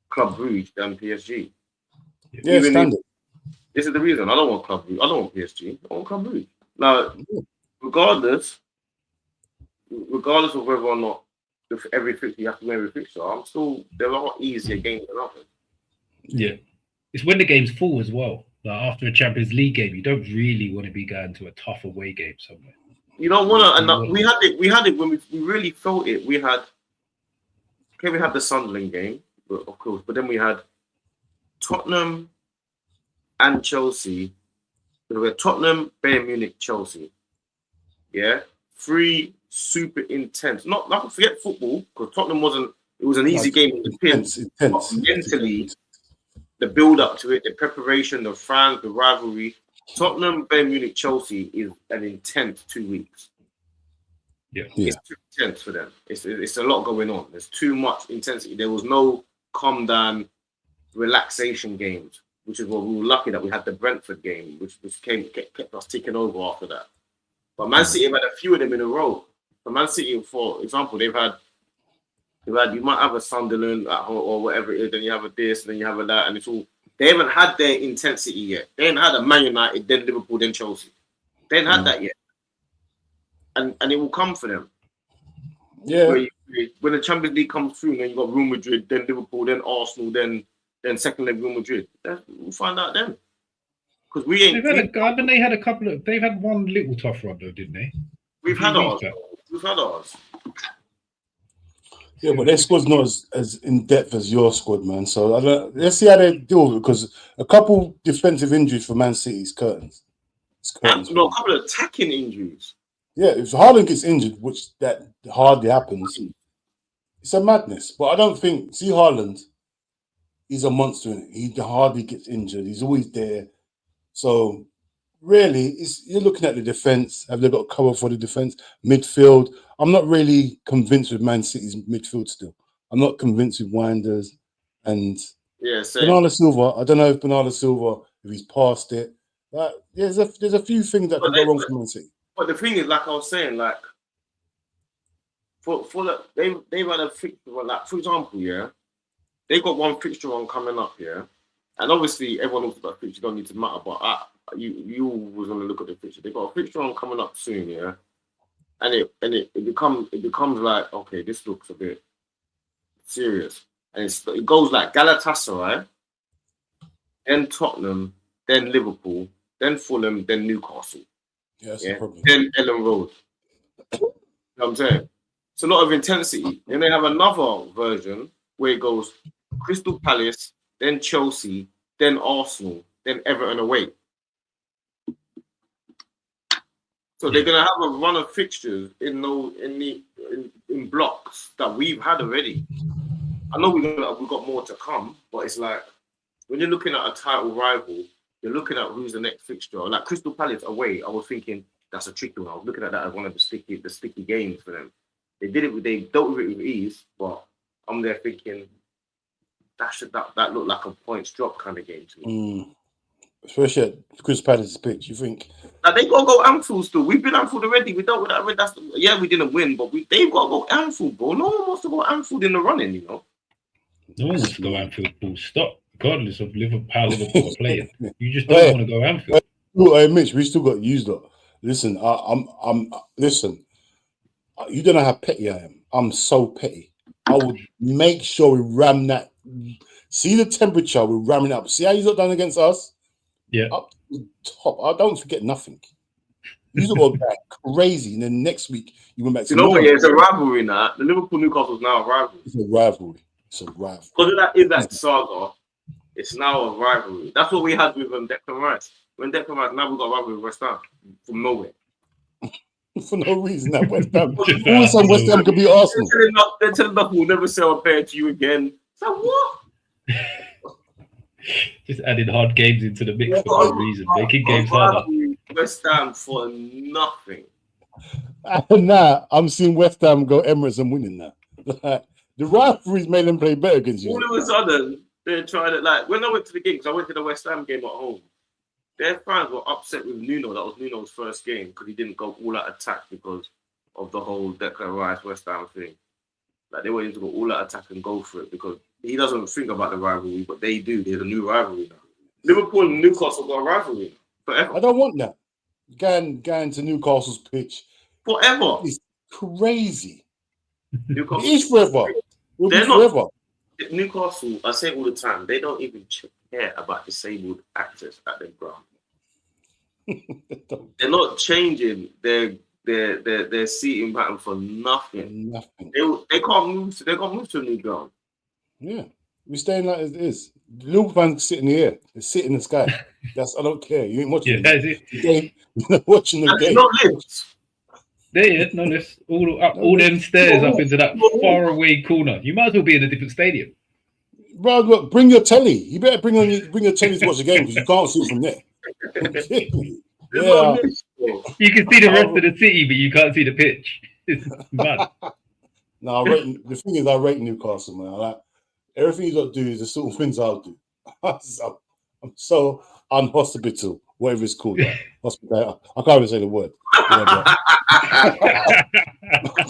Club Brugge than PSG. Yeah, standard. This is the reason I don't want Club Brugge. I don't want PSG. I want Club Brugge. Now, regardless of whether or not every fixture you have to win every fixture, there are easier games than others. Yeah, it's when the game's full as well. Like after a Champions League game, you don't really want to be going to a tough away game somewhere. You don't want to, and we had it when we really felt it. We had the Sunderland game, of course, but then we had Tottenham and Chelsea. We had Tottenham, Bayern Munich, Chelsea. Yeah, 3 super intense. Not forget football because Tottenham wasn't. It was an easy game. Intense. Mentally, the build up to it, the preparation, the fans, the rivalry. Tottenham, Bayern Munich, Chelsea is an intense 2 weeks. Yeah. It's too intense for them. It's a lot going on. There's too much intensity. There was no calm down, relaxation games, which is what we were lucky that we had the Brentford game, which kept us ticking over after that. But Man City have had a few of them in a row. For Man City, for example, they've had you might have a Sunderland at home or whatever it is, then you have a this, and then you have a that, and it's all. They haven't had their intensity yet. They haven't had a Man United, then Liverpool, then Chelsea. They haven't had that yet. And it will come for them. Yeah. When the Champions League comes through, then you got Real Madrid, then Liverpool, then Arsenal, then second leg Real Madrid. We'll find out then. Because we ain't. They've had one little tough run though, didn't they? We've had ours. Yeah, but their squad's not as in depth as your squad, man. So let's see how they deal with it because a couple defensive injuries for Man City is curtains. A couple of attacking injuries. Yeah, if Haaland gets injured, which that hardly happens, it's a madness. But I don't think Haaland, he's a monster. He hardly gets injured. He's always there. So really, you're looking at the defense. Have they got cover for the defense? Midfield. I'm not really convinced with Man City's midfield still. I'm not convinced with Winders and Bernardo Silva. I don't know if Bernardo Silva, if he's past it. There's a few things that can go wrong for Man City. But the thing is, like I was saying, like they've had a fixture, like for example, yeah, they got one fixture on coming up, yeah, and obviously everyone looks at that fixture, don't need to matter, but you was gonna look at the fixture. They got a fixture on coming up soon, yeah, and it becomes like, okay, this looks a bit serious, and it goes like Galatasaray, then Tottenham, then Liverpool, then Fulham, then Newcastle, Yeah, that's the problem. then Ellen Road. You know what I'm saying? It's a lot of intensity. Then they have another version where it goes Crystal Palace, then Chelsea, then Arsenal, then Everton away. So they're gonna have a run of fixtures in blocks that we've had already. I know we've got more to come, but it's like when you're looking at a title rival, you're looking at who's the next fixture. Like Crystal Palace away, I was thinking that's a tricky one. I was looking at that as one of the sticky games for them. They dealt with it with ease, but I'm there thinking that looked like a points drop kind of game to me. Especially at Crystal Palace's pitch, you think? Like they gotta go Anfield still. We've been Anfield already. We dealt with that. We didn't win, but they've got to go Anfield, bro. No one wants to go Anfield in the running, you know. No one wants to go Anfield full stop, regardless of how Liverpool are playing. You just don't want to go Anfield. Hey, Mitch, we still got used up. Listen, listen. You don't know how petty I am. I'm so petty. I would make sure we ram that. See the temperature, we're ramming up. See how you've done against us? Yeah. Up to the top. I don't forget nothing. You've got back crazy. And then next week, you went back to it's a rivalry now. The Liverpool-Newcastle is now a rivalry. It's a rivalry. Because that saga, it's now a rivalry. That's what we had with Declan Rice. When Declan Rice, now we've got a rivalry with West Ham from nowhere. For no reason, that West Ham. West Ham could be Arsenal. They're telling us we'll never sell a pair to you again. So what? Just adding hard games into the mix for no reason, making games harder. West Ham for nothing. Nah, I'm seeing West Ham go Emirates and winning now. The rivalries made them play better against you. All of a sudden, they're trying to when I went to the game, because I went to the West Ham game at home. Their fans were upset with Nuno. That was Nuno's first game because he didn't go all out attack because of the whole Declan Rice West Ham thing. Like they wanted to go all out attack and go for it because he doesn't think about the rivalry, but they do. There's a new rivalry now. Liverpool and Newcastle got a rivalry forever. I don't want that. Going to Newcastle's pitch forever. It's crazy. Newcastle it is forever. They're not forever. Newcastle. I say all the time. They don't even care about disabled access at their ground. They're not changing their seating pattern for nothing. They can't move. They can't move to a new ground. Yeah, we're staying like it is. Liverpool fans sit in the air. They sit in the sky. I don't care. You ain't watching. Yeah, that's it. You're not watching the game. Not lifts. Yeah, no lifts. All them stairs up into that far away corner. You might as well be in a different stadium. Bro, look, bring your telly. You better bring your telly to watch the game because you can't see it from there. Yeah. You can see the rest of the city, but you can't see the pitch. It's mad. No, the thing is, I rate Newcastle, man. I like everything you got to do is the sort of things I'll do. I'm so unhospitable, whatever it's called. Hospital. I can't even say the word. I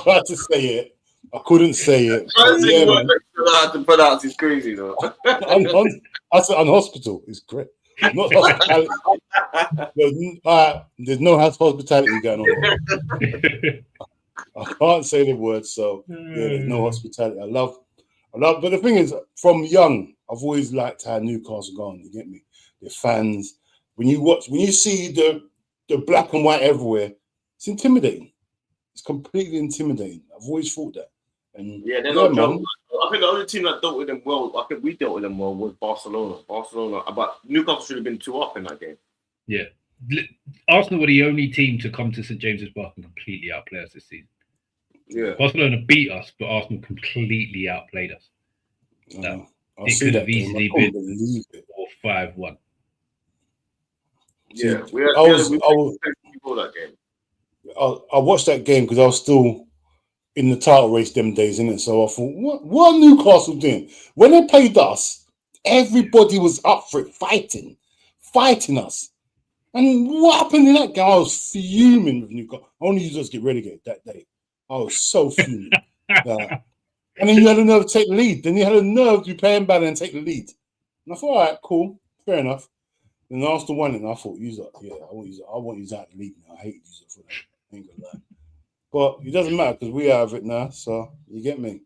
tried to say it. I couldn't say it. To pronounce is crazy though. I said unhospitable. It's great. Not hospitality. There's no hospitality going on. I can't say the word, so yeah, there's no hospitality. I love. But the thing is, from young, I've always liked how Newcastle gone. You get me? The fans. When you see the black and white everywhere, it's intimidating. It's completely intimidating. I've always thought that. And yeah, they're not man. I think the only team that dealt with them well, I think we dealt with them well, was Barcelona. But Newcastle should have been 2-up in that game. Yeah. Arsenal were the only team to come to St James's Park and completely outplay us this season. Yeah. Barcelona beat us, but Arsenal completely outplayed us. It could have easily been 5-1. Yeah, I watched that game because I was still in the title race them days, innit? So I thought, what are Newcastle doing? When they played us, everybody was up for it, fighting us. And what happened in that game? I was fuming with Newcastle. I only used us to get relegated that day. I was so fuming. Like, and then you had a nerve to take the lead. Then you had a nerve to play him bad and take the lead. And I thought, all right, cool, fair enough. Then Arsenal won it, and I thought, I want you out of the league now. I hate user for that. I ain't gonna lie. But it doesn't matter because we have it now, so you get me.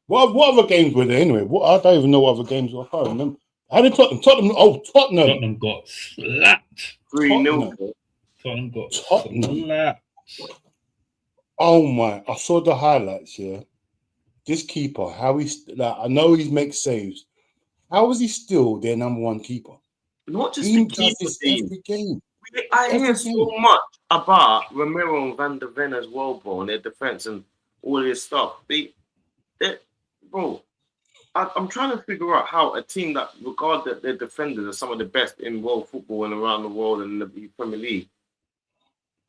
What other games were there anyway? I don't even know what other games were. I can't remember. How did Tottenham? Tottenham. Tottenham got slapped. 3-0. Tottenham got slapped. Oh my! I saw the highlights. Yeah, this keeper, how I know he makes saves. How is he still their number one keeper? Not just He the does this keeper, every game. I hear so much about Romero and Van der Ven as well, bro, and their defense and all this stuff. Bro, I'm trying to figure out how a team that regard that their defenders as some of the best in world football and around the world and in the Premier League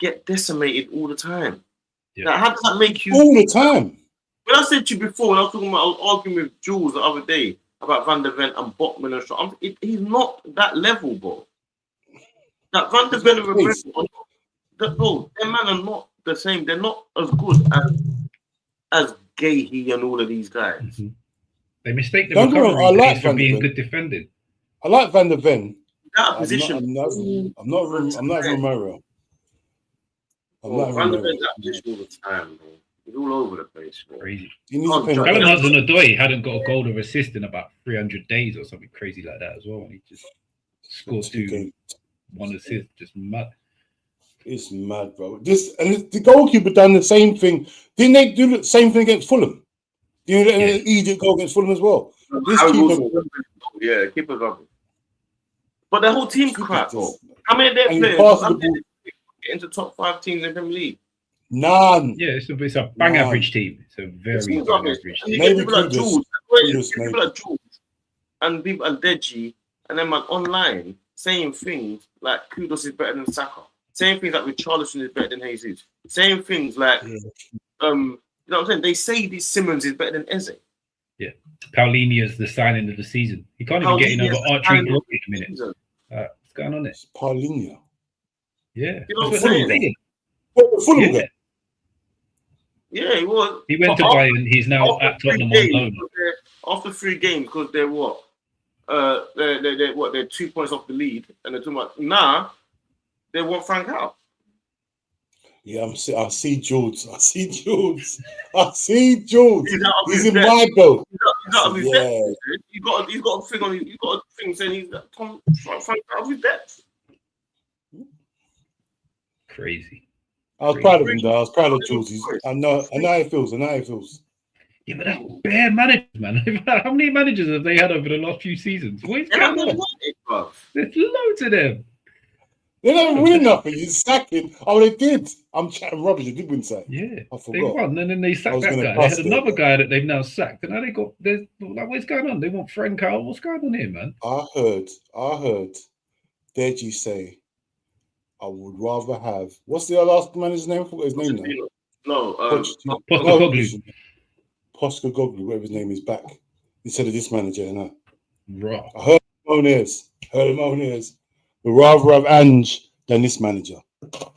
get decimated all the time. Yeah. Now, how does that make you all the time? When I said to you before, when I was arguing with Jules the other day about Van der Ven and Botman and stuff, he's not that level, bro. That Van der Ven and Romero, bro, them man are not the same. They're not as good as Gahey and all of these guys. Mm-hmm. They mistake the recovery for being good defending. I like Van der Ven. That position. I'm not Romero. Van der Ven that position all the time, bro. He's all over the place, bro. Crazy. Callum Hudson-Odoi hadn't got a goal or assist in about 300 days or something crazy like that as well. And he just scored one assist, just mad. It's mad, bro. The goalkeeper done the same thing. Didn't they do the same thing against Fulham? Didn't they idiot goal against Fulham as well? Keeper's rubbish. But the whole team's crap, bro. How many of their players get into top 5 teams in the Premier League? None. Yeah, it's a bang average team. It's a very bang average team. Maybe people like Jules, and people like Deji, and then man online saying things like Kudos is better than Saka. Saying things like Richarlison is better than Jesus. Saying things like, you know what I'm saying? They say this Simmons is better than Eze. Yeah. Paulinho is the signing of the season. He can't even get in over Archie Glory in a minute. What's going on there? It's Paulinho. Yeah. You know what I'm saying? Fulham guy. Yeah, he was. He went to Bayern. He's now at Tottenham on loan. After 3 games, because they're what? They're 2 points off the lead, and they're talking about they want Frank out. Yeah, I see Jules. He's in my boat. He's out of his depth. He's got a thing saying he's Frank out of his depth. Crazy. I was proud of him, though. I was proud of Jules. I know how he feels. Yeah, but that's bare managers, man. How many managers have they had over the last few seasons? What is going on? There's loads of them. They don't win nothing. You sack it. Oh, they did. I'm chatting rubbish. They did win sack. Yeah, I forgot. They won, and then they sacked that guy. They had another guy that they've now sacked, and now they got. What's going on? They want Frank out. What's going on here, man? I heard. Did you say? I would rather have. What's the last manager's name? His name now? No, Postecoglou. Postecoglou, whatever his name is, back instead of this manager. Right. I heard him on ears. We'd rather have Ange than this manager.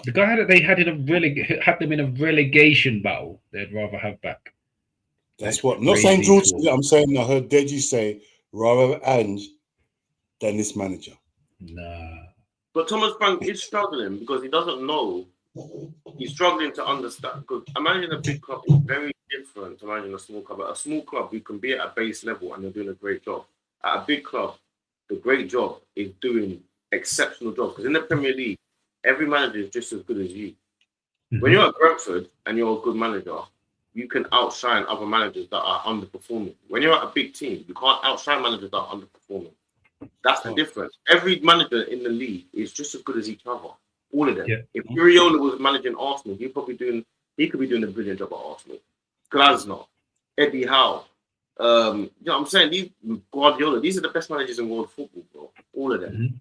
The guy that they had had them in a relegation battle, they'd rather have back. That's what I'm not saying George. I'm saying I heard Deji say rather have Ange than this manager. Nah. But Thomas Frank is struggling because he doesn't know. He's struggling to understand. Because managing a big club is very different to managing a small club. At a small club, you can be at a base level and you're doing a great job. At a big club, the great job is doing exceptional jobs. Because in the Premier League, every manager is just as good as you. Mm-hmm. When you're at Brentford and you're a good manager, you can outshine other managers that are underperforming. When you're at a big team, you can't outshine managers that are underperforming. That's the difference. Every manager in the league is just as good as each other. All of them. Yeah. If Uriola was managing Arsenal, he could be doing a brilliant job at Arsenal. Glasner, Eddie Howe, you know what I'm saying? Guardiola, these are the best managers in world football, bro. All of them. Mm-hmm.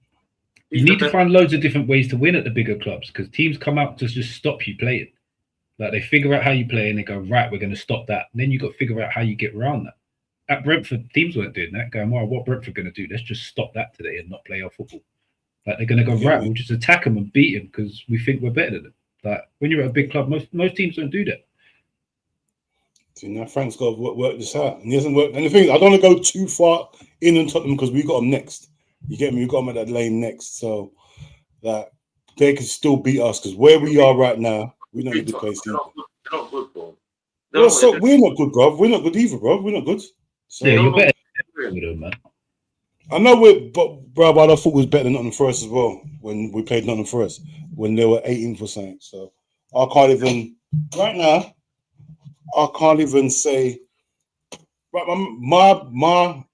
You need to find loads of different ways to win at the bigger clubs because teams come out to just stop you playing. Like they figure out how you play and they go, right, we're going to stop that. And then you got to figure out how you get around that. At Brentford, teams weren't doing that, going, well, what Brentford going to do? Let's just stop that today and not play our football. Like they're going to go, right, we'll just attack them and beat them because we think we're better than them. Like when you're at a big club, most teams don't do that. So now Frank's got to work this out, and he hasn't worked. And the thing is, I don't want to go too far in on Tottenham because we got them next. You get me? We got them at that lane next, so that they can still beat us because where we are right now, we're not in a good place. They're not good, bro. Well, so we're not good, bro. We're not good either, bro. We're not good. So, Yeah, you're better with them, man. I know but I thought it was better than Nottingham Forest as well when we played Nottingham Forest when they were 18%. So I can't even right now. I can't even say. Right, my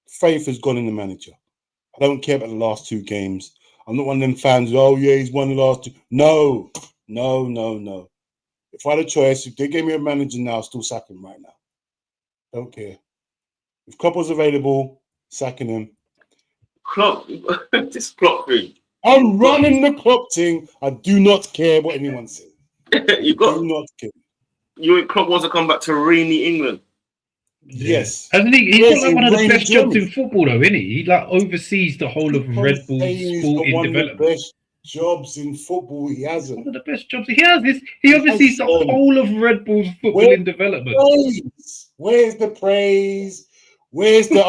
faith has gone in the manager. I don't care about the last two games. I'm not one of them fans. Oh yeah, he's won the last two. No. If I had a choice, if they gave me a manager now, I'll still sack him right now. Don't care. If Klopp was available, sacking him. Klopp, this Klopp thing. I'm running the Klopp thing. I do not care what anyone says. Do not care. You Klopp wants to come back to rainy England. Yes. Hasn't he? He's got like one of the best jobs in football, though, isn't he? He like oversees the whole of Red Bull sporting development. Best jobs in football, he hasn't. One of the best jobs he has. He oversees the whole of Red Bull's footballing development. Where's the praise? Where's the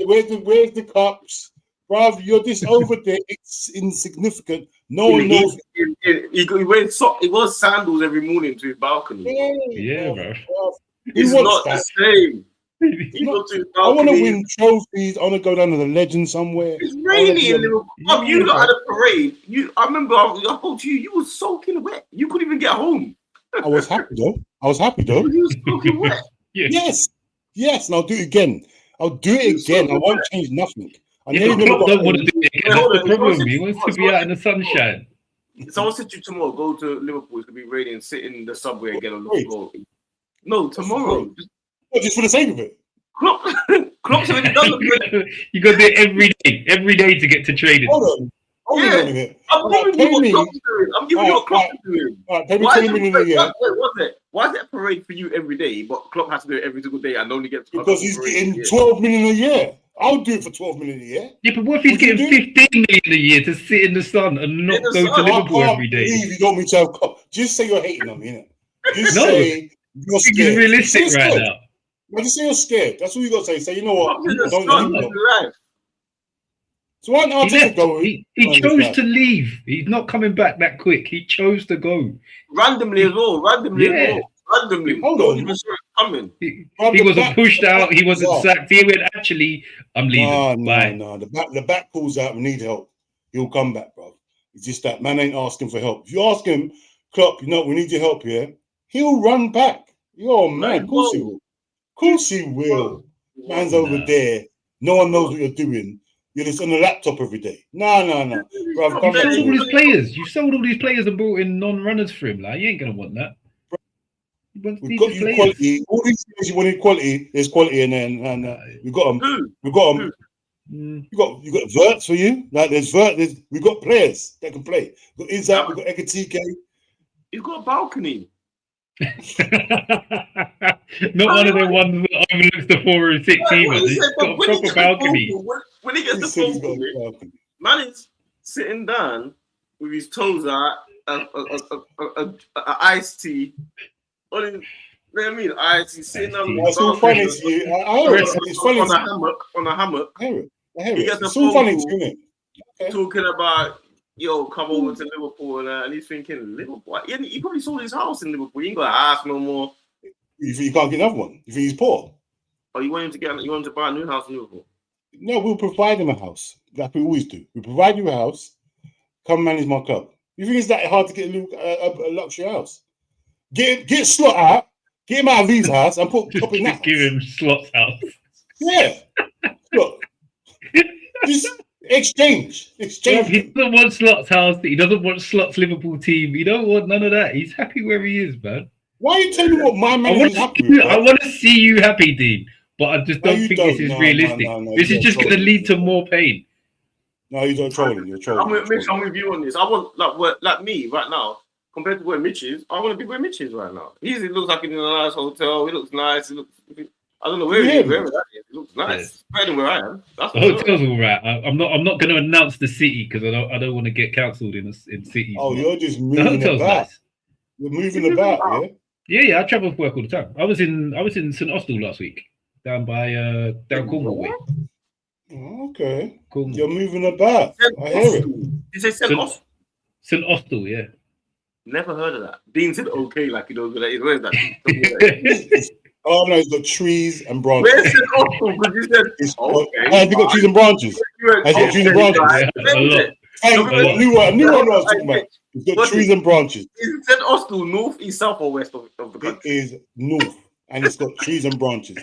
where's the cups? Bruv, you're just over there. It's insignificant. No one knows. He wears sandals every morning to his balcony. Yeah, bro. It's not the same. I want to win trophies. I want to go down to the legend somewhere. It's rainy in Liverpool. You lot had a parade. I remember I told you, you were soaking wet. You couldn't even get home. I was happy though. You were soaking wet. Yes. And I'll do it again. I won't change nothing. I don't want to do it again. That's the problem. He wants to be out in the sunshine. Someone said to you tomorrow, go to Liverpool. It's going to be raining and sit in the subway again on the floor. No, tomorrow. Just for the sake of it. Klopp's already done it. You got to do it every day to get to training. Hold on a minute. I'm giving you what Klopp's doing. I'm giving you what Klopp's doing. Why is that parade for you every day, but Klopp has to do it every single day and only gets because he's getting 12 million a year. I'll do it for 12 million a year. Yeah, but what if he's getting 15 million a year to sit in the sun and not go to Liverpool every day? You don't need to have Klopp. Just say you're hating on me, innit? Just say you're scared. He's realistic right now. Just say you're scared. That's all you got to say. Say, you know what? So why not he chose to leave. He's not coming back that quick. He chose to go. Randomly as well. Randomly. Hold on. Coming. He wasn't pushed out. He wasn't sacked. He went, actually, I'm leaving. No. The back calls out, we need help. He'll come back, bro. It's just that man ain't asking for help. If you ask him, Klopp, we need your help here, he'll run back. Yo, man, of course he will. Of course he will. Man's over there. No one knows what you're doing. You're just on the laptop every day. No. Bro, you've sold all these players. You've sold all these players and brought in non-runners for him. Like, you ain't going to want that. We've got you quality. All these things you wanted quality is quality, and we got them. We got them. You got Verts for you. Like there's Vert. We got players that can play. We got Isaac. We got Ekatike. You've got a balcony. Not one of the ones that overlooks the 4 and 6 either. He's got a proper balcony. When he gets the phone call, man is sitting down with his toes out, an iced tea. What do you mean? He's sitting down. It's all funny to you. It's funny on a hammock. I hear it. He gets it's all funny to you, talking about come over to Liverpool, and he's thinking Liverpool. He probably sold his house in Liverpool. He ain't got a house no more. You think you can't get another one? You think he's poor? Oh, you want him to buy a new house in Liverpool? No, we'll provide him a house, like we always do. We provide you a house. Come manage my club. You think it's that hard to get a luxury house? Get Slot out. Get him out of his house and put Klopp in that. Give him Slot's house. Yeah. Look. Just exchange. He doesn't want Slot's house. He doesn't want Slot's Liverpool team. He don't want none of that. He's happy where he is, man. Why are you telling me what my man is happy with? I want to see you happy, Dean. But I just don't think this is realistic. This is just going to lead to more pain. No, you don't trolling. You're trolling. I'm with you on this. I want like me right now. Compared to where Mitch is, I want to be where Mitch is right now. He looks like he's in a nice hotel. He looks nice. I don't know where he is. Wherever that is, it looks nice. It's better than where I am. The hotel's all right. I'm not going to announce the city because I don't want to get cancelled in cities. Oh, you're just moving about. Nice. You're moving about, yeah. Yeah, I travel for work all the time. I was in St Austell last week, down by down Cornwall way. Oh, okay. Cornwall. You're moving about. I hear it. You say St. Austell? St Austell, yeah. Never heard of that. Dean said okay, like he knows what that is. Where is that? Oh no, it's got trees and branches. Where's St. Austell? Because you said okay. Has it got trees and branches? Has it got trees and branches? Yeah, a lot. Hey, I knew what I was talking about. It's got trees and branches. Is St. Austell north, east, south, or west of the country? It is north, and it's got trees and branches.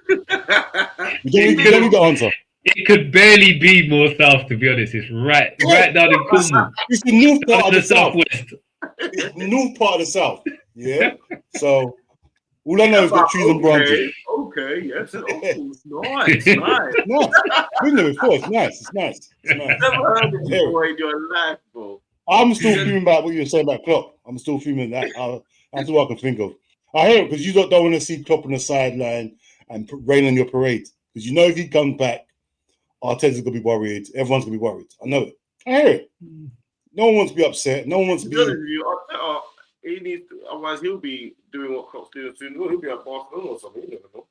You don't need the answer. It could barely be more south, to be honest. It's right down in Cornwall. It's the north part of the south. southwest. It's the north part of the south. Yeah. So all I know is got trees and branches. Okay, yes, nice, nice. No, been there before. It's nice. It's nice. It's nice. Never heard it before in your life, bro. I'm still fuming about what you were saying about Klopp. I'm still fuming that. That's what I can think of. I hear it because you don't want to see Klopp on the sideline and rain on your parade. Because you know if he comes back, Arteta's going to be worried. Everyone's going to be worried. I know it. I hear it. No one wants to be upset. No one wants to be... Arteta, he needs to, otherwise he'll be doing what Klopp's doing soon. He'll be at Barcelona or something. You never know.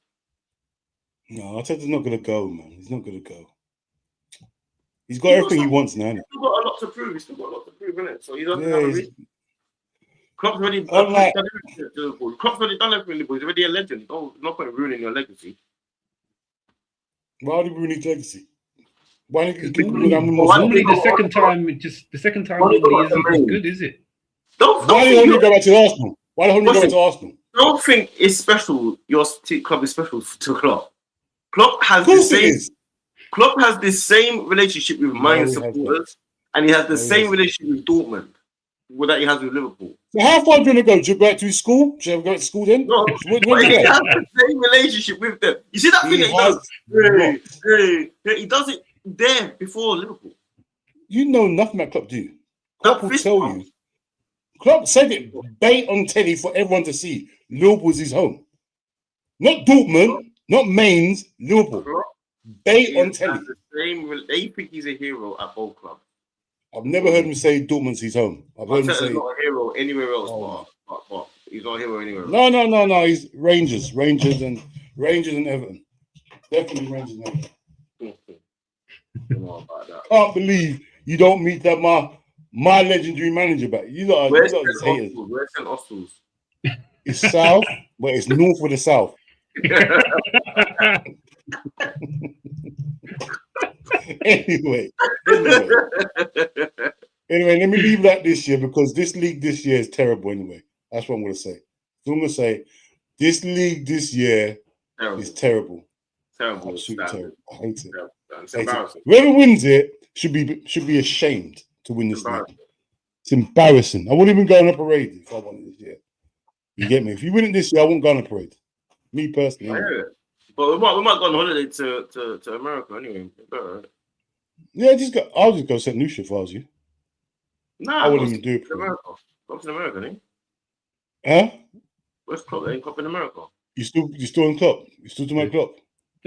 No, Arteta's not going to go, man. He's not going to go. He's got everything he wants now. He's still got a lot to prove. He's still got a lot to prove, innit? So he doesn't have a reason. Klopp's already done everything. Klopp's already done everything. He's already a legend. No point ruining your legacy. Why would he ruin his legacy? Why did he Normally the second time normally isn't as good, is it? Why did he go back to Arsenal? Why did he go back to Arsenal? Don't think it's special. Your club is special to Klopp. Klopp has the same relationship with Man supporters, and he has the same relationship with Dortmund that he has with Liverpool. So how far do you want to go? Do you go back to his school? Should I go back to school then? No, he has the same relationship with them. You see that thing that he does? He does it there before Liverpool. You know nothing about Klopp, do you? Klopp will tell you. Klopp said it bait on telly for everyone to see. Liverpool's his home. Not Dortmund, not Mainz, Liverpool. Bait on telly. They think he's a hero at both clubs. I've never heard him say Dortm's his home. I've heard him say he's not a hero anywhere else, but he's not a hero anywhere else. No. He's Rangers and Everton. Definitely Rangers and Everton. Can't believe you don't meet that my legendary manager back. You lot are haters. Where's St. Austell's? It's south, but it's north of the south. Anyway, let me leave that this year because this league this year is terrible anyway. That's what I'm going to say. So I'm going to say this league this year is terrible. Terrible. Absolutely terrible. I hate it. It's embarrassing. Whoever wins it should be ashamed to win this league. It's embarrassing. I wouldn't even go on a parade if I won it this year. You get me? If you win it this year, I won't go on a parade. Me personally. But we might go on holiday to America anyway. Yeah, I'll just go St. Lucia if I was you. Nah, I wouldn't even do it. Club's in America, ain't Huh? Where's Club? Ain't Club in America? You still in Club? You still to my Club?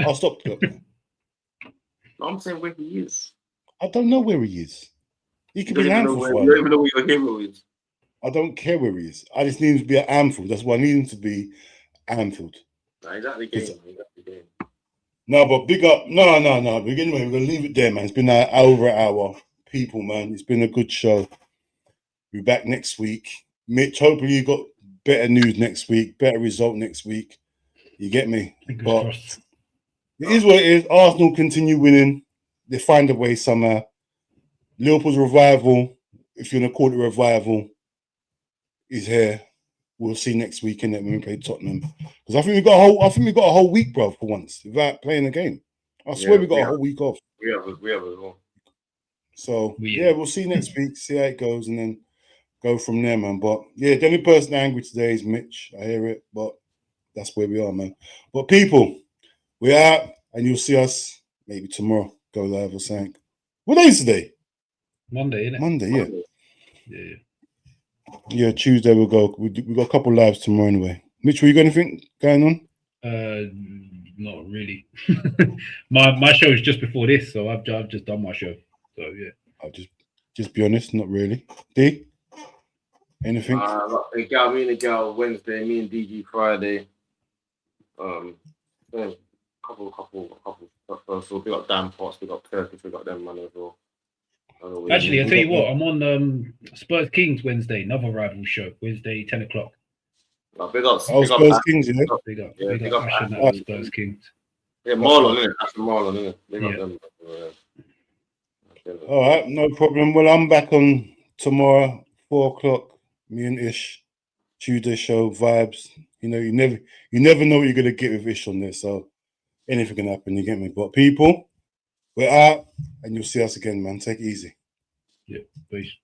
I'll stop the Club. No, I'm saying where he is. I don't know where he is. He could be an handful for you don't even know where your hero is. I don't care where he is. I just need him to be at Anfield. That's why I need him to be Anfield. He's at the game. No, but big up. No. But anyway, we're going to leave it there, man. It's been over an hour. People, man. It's been a good show. We'll be back next week. Mitch, hopefully you got better news next week, better result next week. You get me? But it is what it is. Arsenal continue winning. They find a way somehow. Liverpool's revival, if you're going to call it revival, is here. We'll see next week, innit, when we play Tottenham. Because I think we got a whole week, bro, for once, without playing a game. I swear we got a whole week off. We have as well. So we'll see next week, see how it goes, and then go from there, man. But yeah, the only person angry today is Mitch. I hear it, but that's where we are, man. But people, we're out, and you'll see us maybe tomorrow. Go live or something. What day is today? Monday, innit? Monday, yeah. Yeah. Yeah, Tuesday we'll go. We got a couple lives tomorrow anyway. Mitch, were you got anything going on? Not really. my show is just before this, so I've just done my show. So yeah. I'll just be honest, not really. D? Anything? Me and the girl Wednesday, me and DG Friday. Yeah, couple. So we got Dan Potts, we got Turkish, we got them man as well. Actually, I'll tell you what, I'm on Spurs Kings Wednesday, another rival show, Wednesday, 10 o'clock. Big up. Spurs Kings, yeah. Big up Ash and Ash. Spurs Kings. Yeah, Marlon, innit? Ash and Marlon, innit? Big up them. All right, no problem. Well, I'm back on tomorrow, 4 o'clock. Me and Ish, Tuesday show vibes. You know, you never know what you're gonna get with Ish on this. So anything can happen. You get me? But people, we're out, and you'll see us again, man. Take it easy. Yeah, peace.